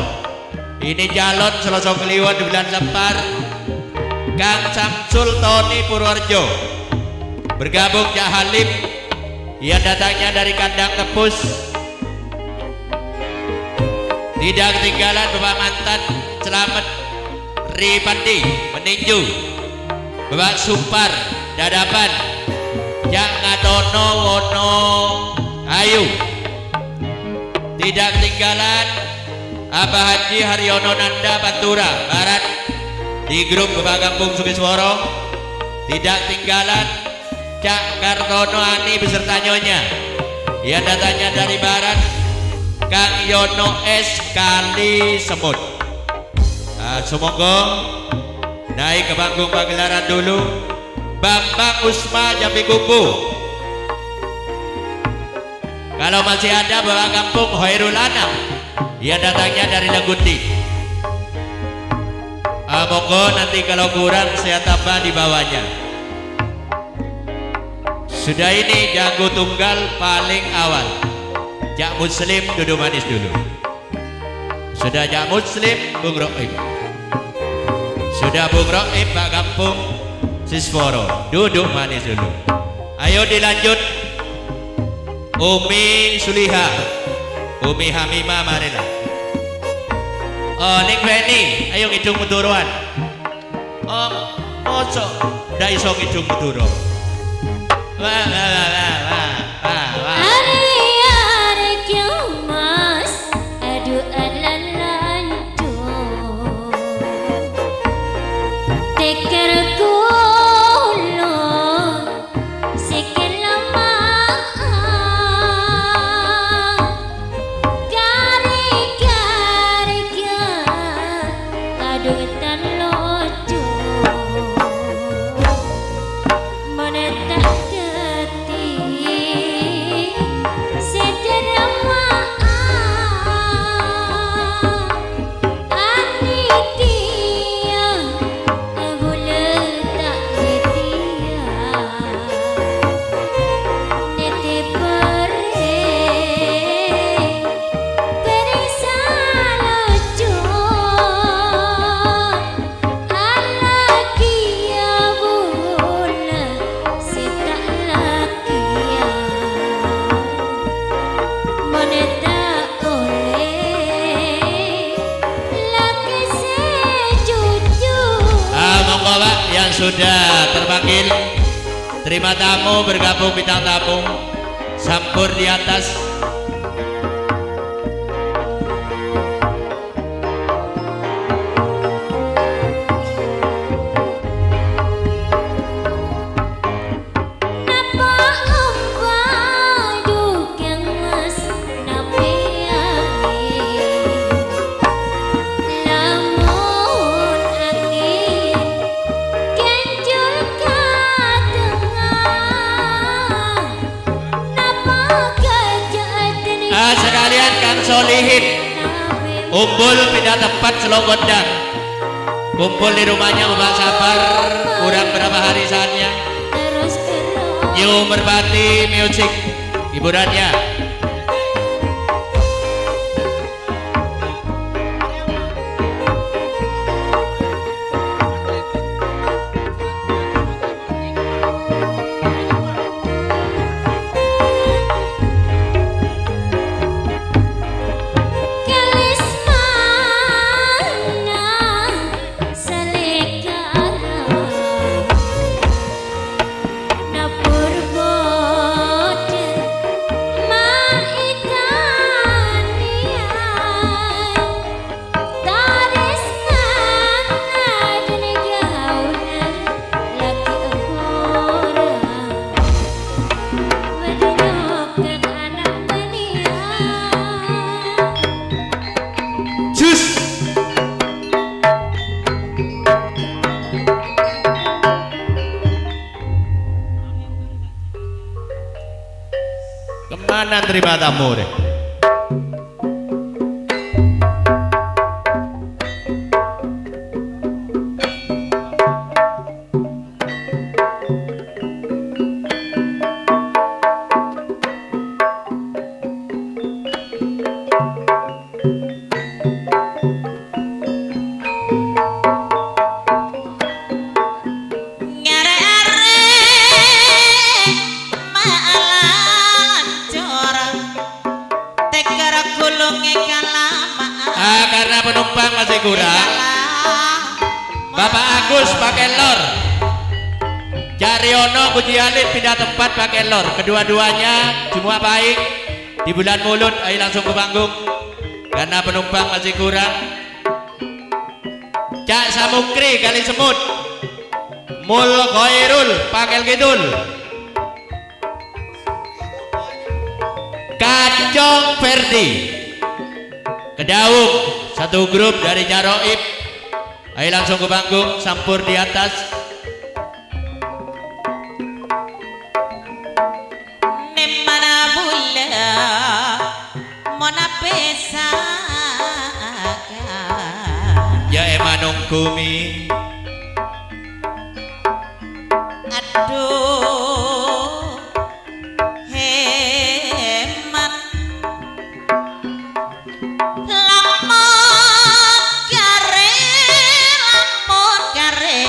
Ini calon Selasa Kliwon di bulan Separ. Kang Samsul Tony Purworejo, bergabung Cak Halim yang datangnya dari Kandang Tepus. Tidak ketinggalan Bapak Mantan Selamat Ripandi Meninju, Bapak Sumpar Dadapan, Cak Ngatono Wono Ayu. Tidak ketinggalan Abah Haji Haryono Nanda Pantura Barat di grup Bapak Kampung Sugisworo. Tidak ketinggalan Cak Kartono Ani beserta Nyonya yang datangnya dari Barat, Kang Yono S Kali Semut. Semoga naik ke panggung pagelaran dulu Bambang Usma Jambi Kubu. Kalau masih ada Bapak Kampung Hoirul Anam yang datangnya dari Legundi. Monggo nanti kalau kurang saya tambah di bawahnya. Sudah ini jago tunggal paling awal Jak Muslim duduk manis dulu. Sudah Jak Muslim Bung Roib. Sudah Bung Roib Pak Kampung Sisworo duduk manis dulu. Ayo dilanjut Umi Suliha, Umi Hamimah marilah. Oh Ning Feni, ayo ngidung meturuan. Mosok ndak iso ngidung meturo. Wah wah wah wah wah wah.
Teker kulo sikil lama
bapak-bapak yang sudah terpanggil terima tamu bergabung bintang tamu sampur di atas. Sekalian Kang Solihin kumpul pindah tempat selonggodang, kumpul di rumahnya Bapak Sabar kurang berapa hari saatnya. New Merpati Music hiburannya. Kemana terima tamu deh? Karena penumpang masih kurang, Bapak Agus pakai lor, Jaryono Puji Alit pindah tempat pakai lor. Kedua-duanya semua baik di bulan Mulut. Ayo langsung ke panggung karena penumpang masih kurang. Cak Samukri Kali Semut, Mul Khairul Pakel Kidul, Kacong Verdi Kedaung, satu grup dari Jaroib. Ayo langsung ke panggung, sampur di atas.
Nemana bula mona pesa
Ya emanung kumi.
aduh hemat lamun kare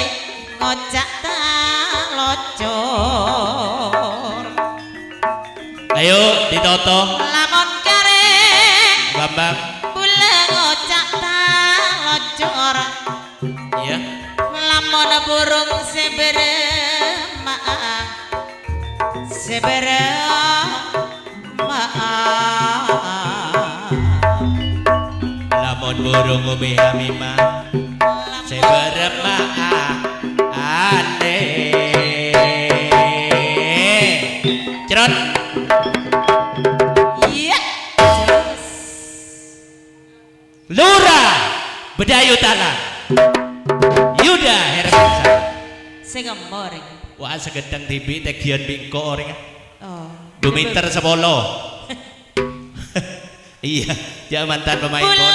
ngocak talocor.
Ayo ditoto
Lamun kare
Bambang.
bula ngocak talocor.
Iya.
Lamun burung seberema
Lamun burung umi hamimah seberema aneh. Cerot.
iya
Lurah Bedayu Tanah Yuda Hermansa.
segembor.
Wah segedeng tibi tegian bingko orang.
Oh.
Dumiter sepolo. Iya, jangan mantan pemain bola.
Bulan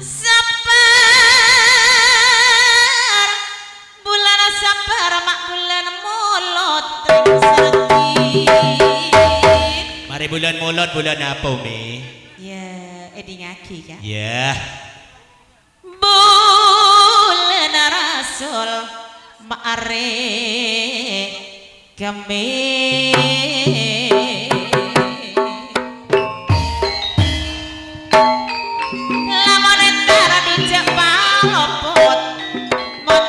sabar, bulan sabar mak bulan mulot serti.
Mari bulan mulot bulan apa Mi?
Ya, edi ngaki kan.
Ya.
Bulan Rasul ma'are kami. Lamun entar dijak palopot mon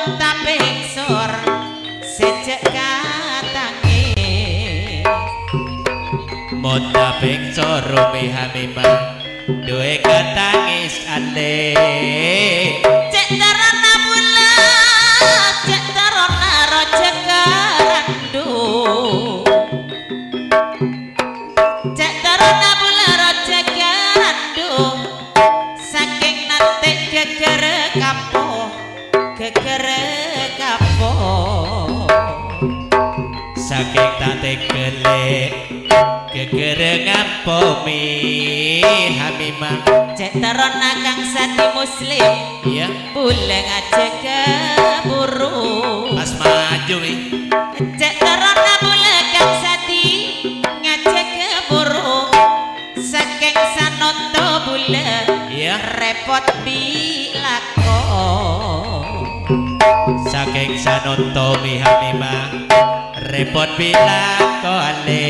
Monta bengso rumi hamimah duwe ketangis ande
cek tarana bulan cek tarana roja karandu cek tarana bulan roja karandu saking nate gegere kapo
saking tate gelek gegere ngapo mi hamimah
cek tarana kang sati muslim
iya
boleh ngajak keburu
pas maju mi
cek tarana boleh kang sati ngajak keburu saking sanoto boleh
iya
repot bilako
saking sanonto mi hamimah repot bilako ale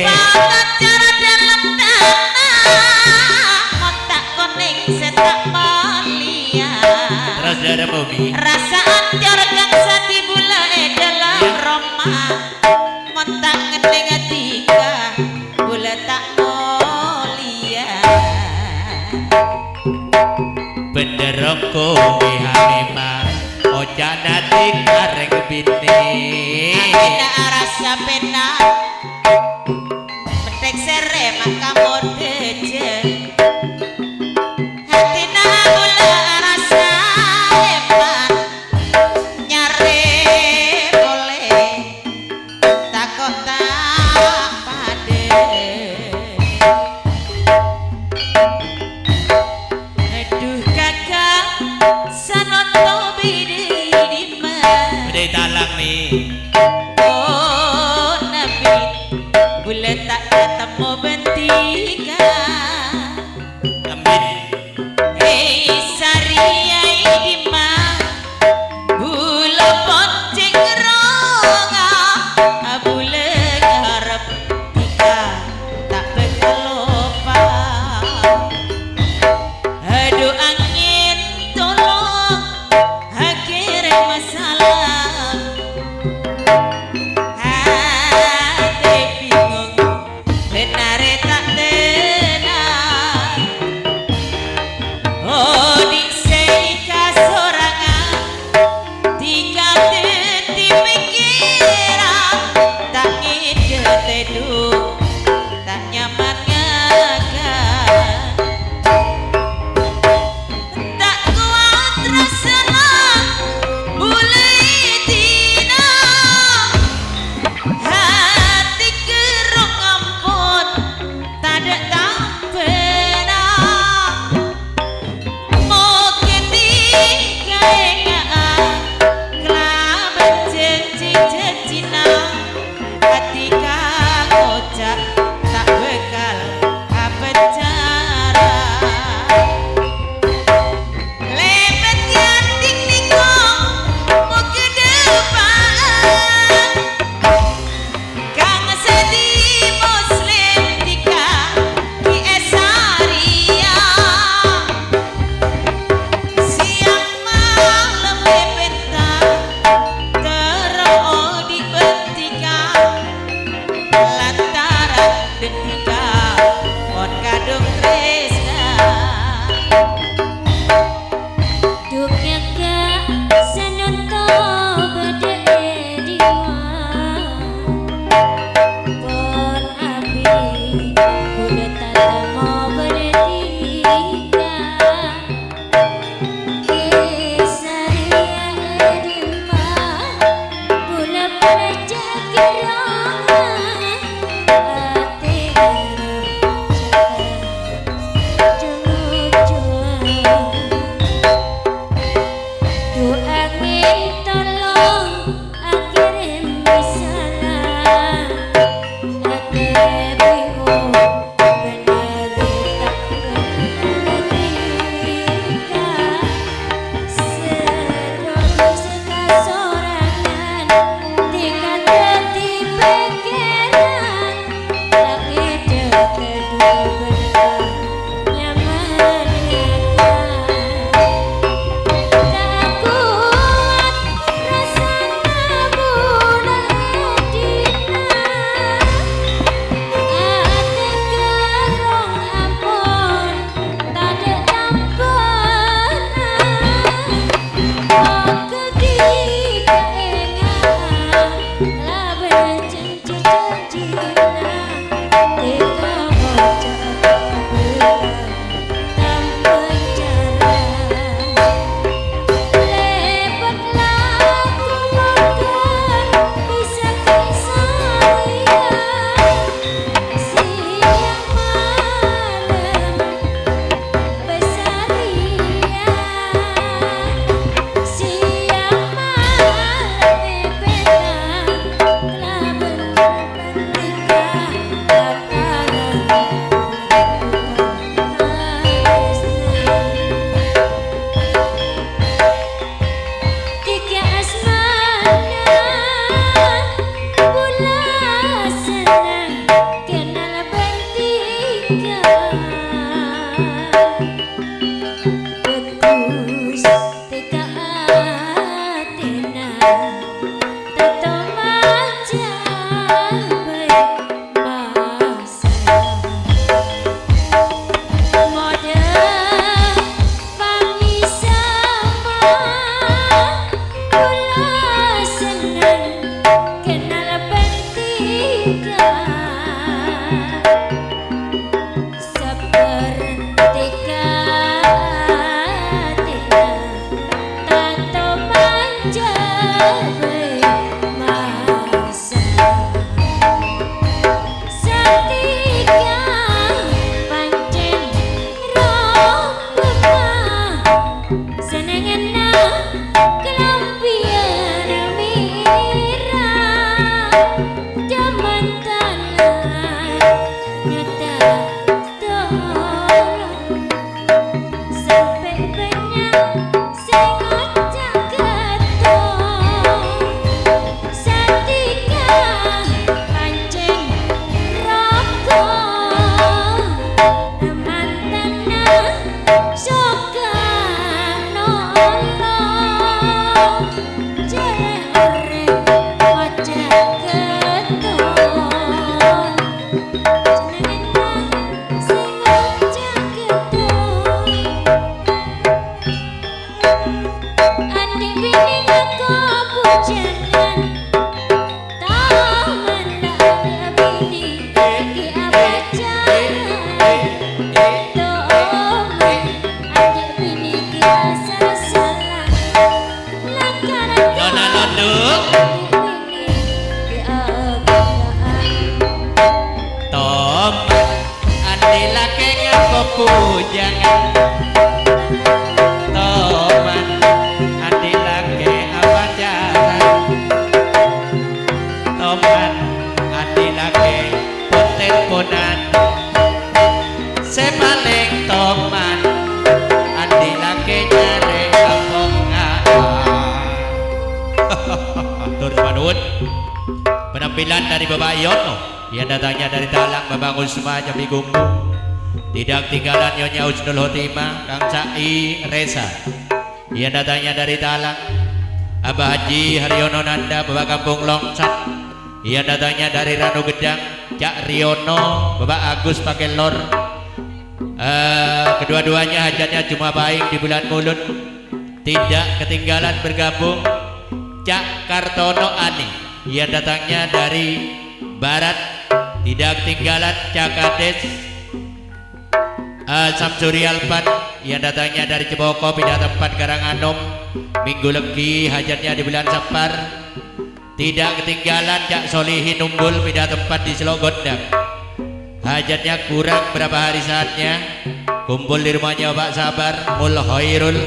banget cara dalam tanah kontak koning setak malia
terus ada bumi
rasa anjar kang sati bula dalam Roma montak ngeting atika bula tak mulia
benderongku mi hamimah ojana dikareng bini
ada rasa pena petek sere maka modeje hatina bula rasa hebat nyare boleh takut tak pade aduh kakak sanoto bidi dimana
udah talang nih
oh nabi boleh tak ketemu bentika
ambit
hei sariai dima bula ponceng ronga bula harap tika tak bekal lupa aduh angin tolong akhirnya masalah hati bingung benar tak tenang oh di seika sorangan tiga detik pikiran tak ngide teduh tak nyaman ngakan tak kuat rasana mulai tina hati gerung ampun tak ada tampena mungkin tiga engaan kelaban janji-janjina hati kocak tak bekal apa cara lepet ganting nikong mau ke depan kang sedi muslim tika di esaria siang malam lepeta terus di bentika lantaran detika on kadung tresna
Duknya ka sanonto bade diwa Pon abi udah tata mau bertika Kesaria edima Bula pereja kirang Ate Jangan doa kelampian merah jaman tanah nyata tolong sampai banyak sing ngocak getong satika pancing rokok teman tanah soka nolong jare urip ngocak getong jenengan sing ngocak getong adik bini ngaku pujangan taman ada bini di abacaran toman adik bini di asal salah langgaran
Nona Nonduk
adik bini di abacaran
Tom andi laki ngaku pujangan Toman andi laki apa jalan Toman andi laki punten punan sepaling Toman andi laki nyare kapongan Turut manut penampilan dari Bapak Yono yang datangnya dari Talang membangun semua Jambi Gunggu tidak tinggalan Nyonya Husnul Khotimah Kang Cai Reza yang datangnya dari Talang Abah Haji Haryono Nanda Bapak Kampung Longsat yang datangnya dari Ranu Gedang Cak Riono Bapak Agus Pakelor kedua-duanya hajatnya cuma baik di bulan Mulut tidak ketinggalan bergabung Cak Kartono Ani yang datangnya dari Barat tidak ketinggalan Cak Kades Samsuri Alpan yang datangnya dari Ciboko pindah tempat Karanganom Minggu Legi hajatnya di bulan Sapar tidak ketinggalan Cak Solihin Unggul pindah tempat di Selogondang hajatnya kurang berapa hari saatnya kumpul di rumahnya Pak Sabar Mul Hoirul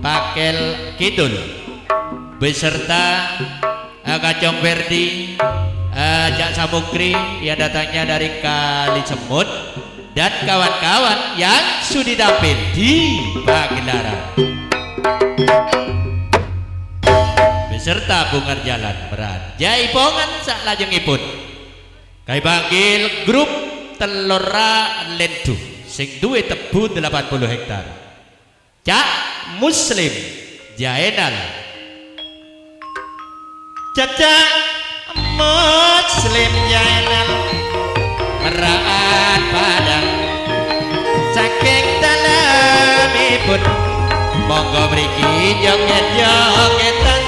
Pakel Kidul beserta Kacong Verdi Cak Samukri yang datangnya dari Kali Semut dan kawan-kawan yang sudah tampil di pagelaran beserta Bungar Jalan Meran Jaipongan sak lajengipun kaya panggil grup Telora Lendu sing duwe tebu 80 hektar Cak Muslim Jaenal Cak Muslim Jaenal Meraan Padang saking dalamipun monggo mriki joget-jogetan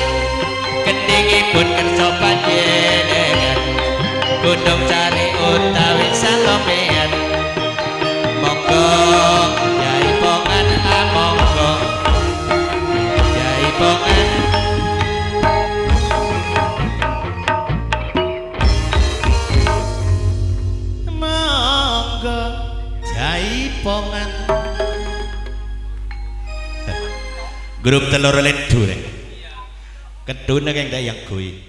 kendingipun kersa panjenengan Gunung Sari utawi Salomean monggo Jaipongan monggo Jaipongan Jaipongan grup Telur Lendu keduna yang yang kui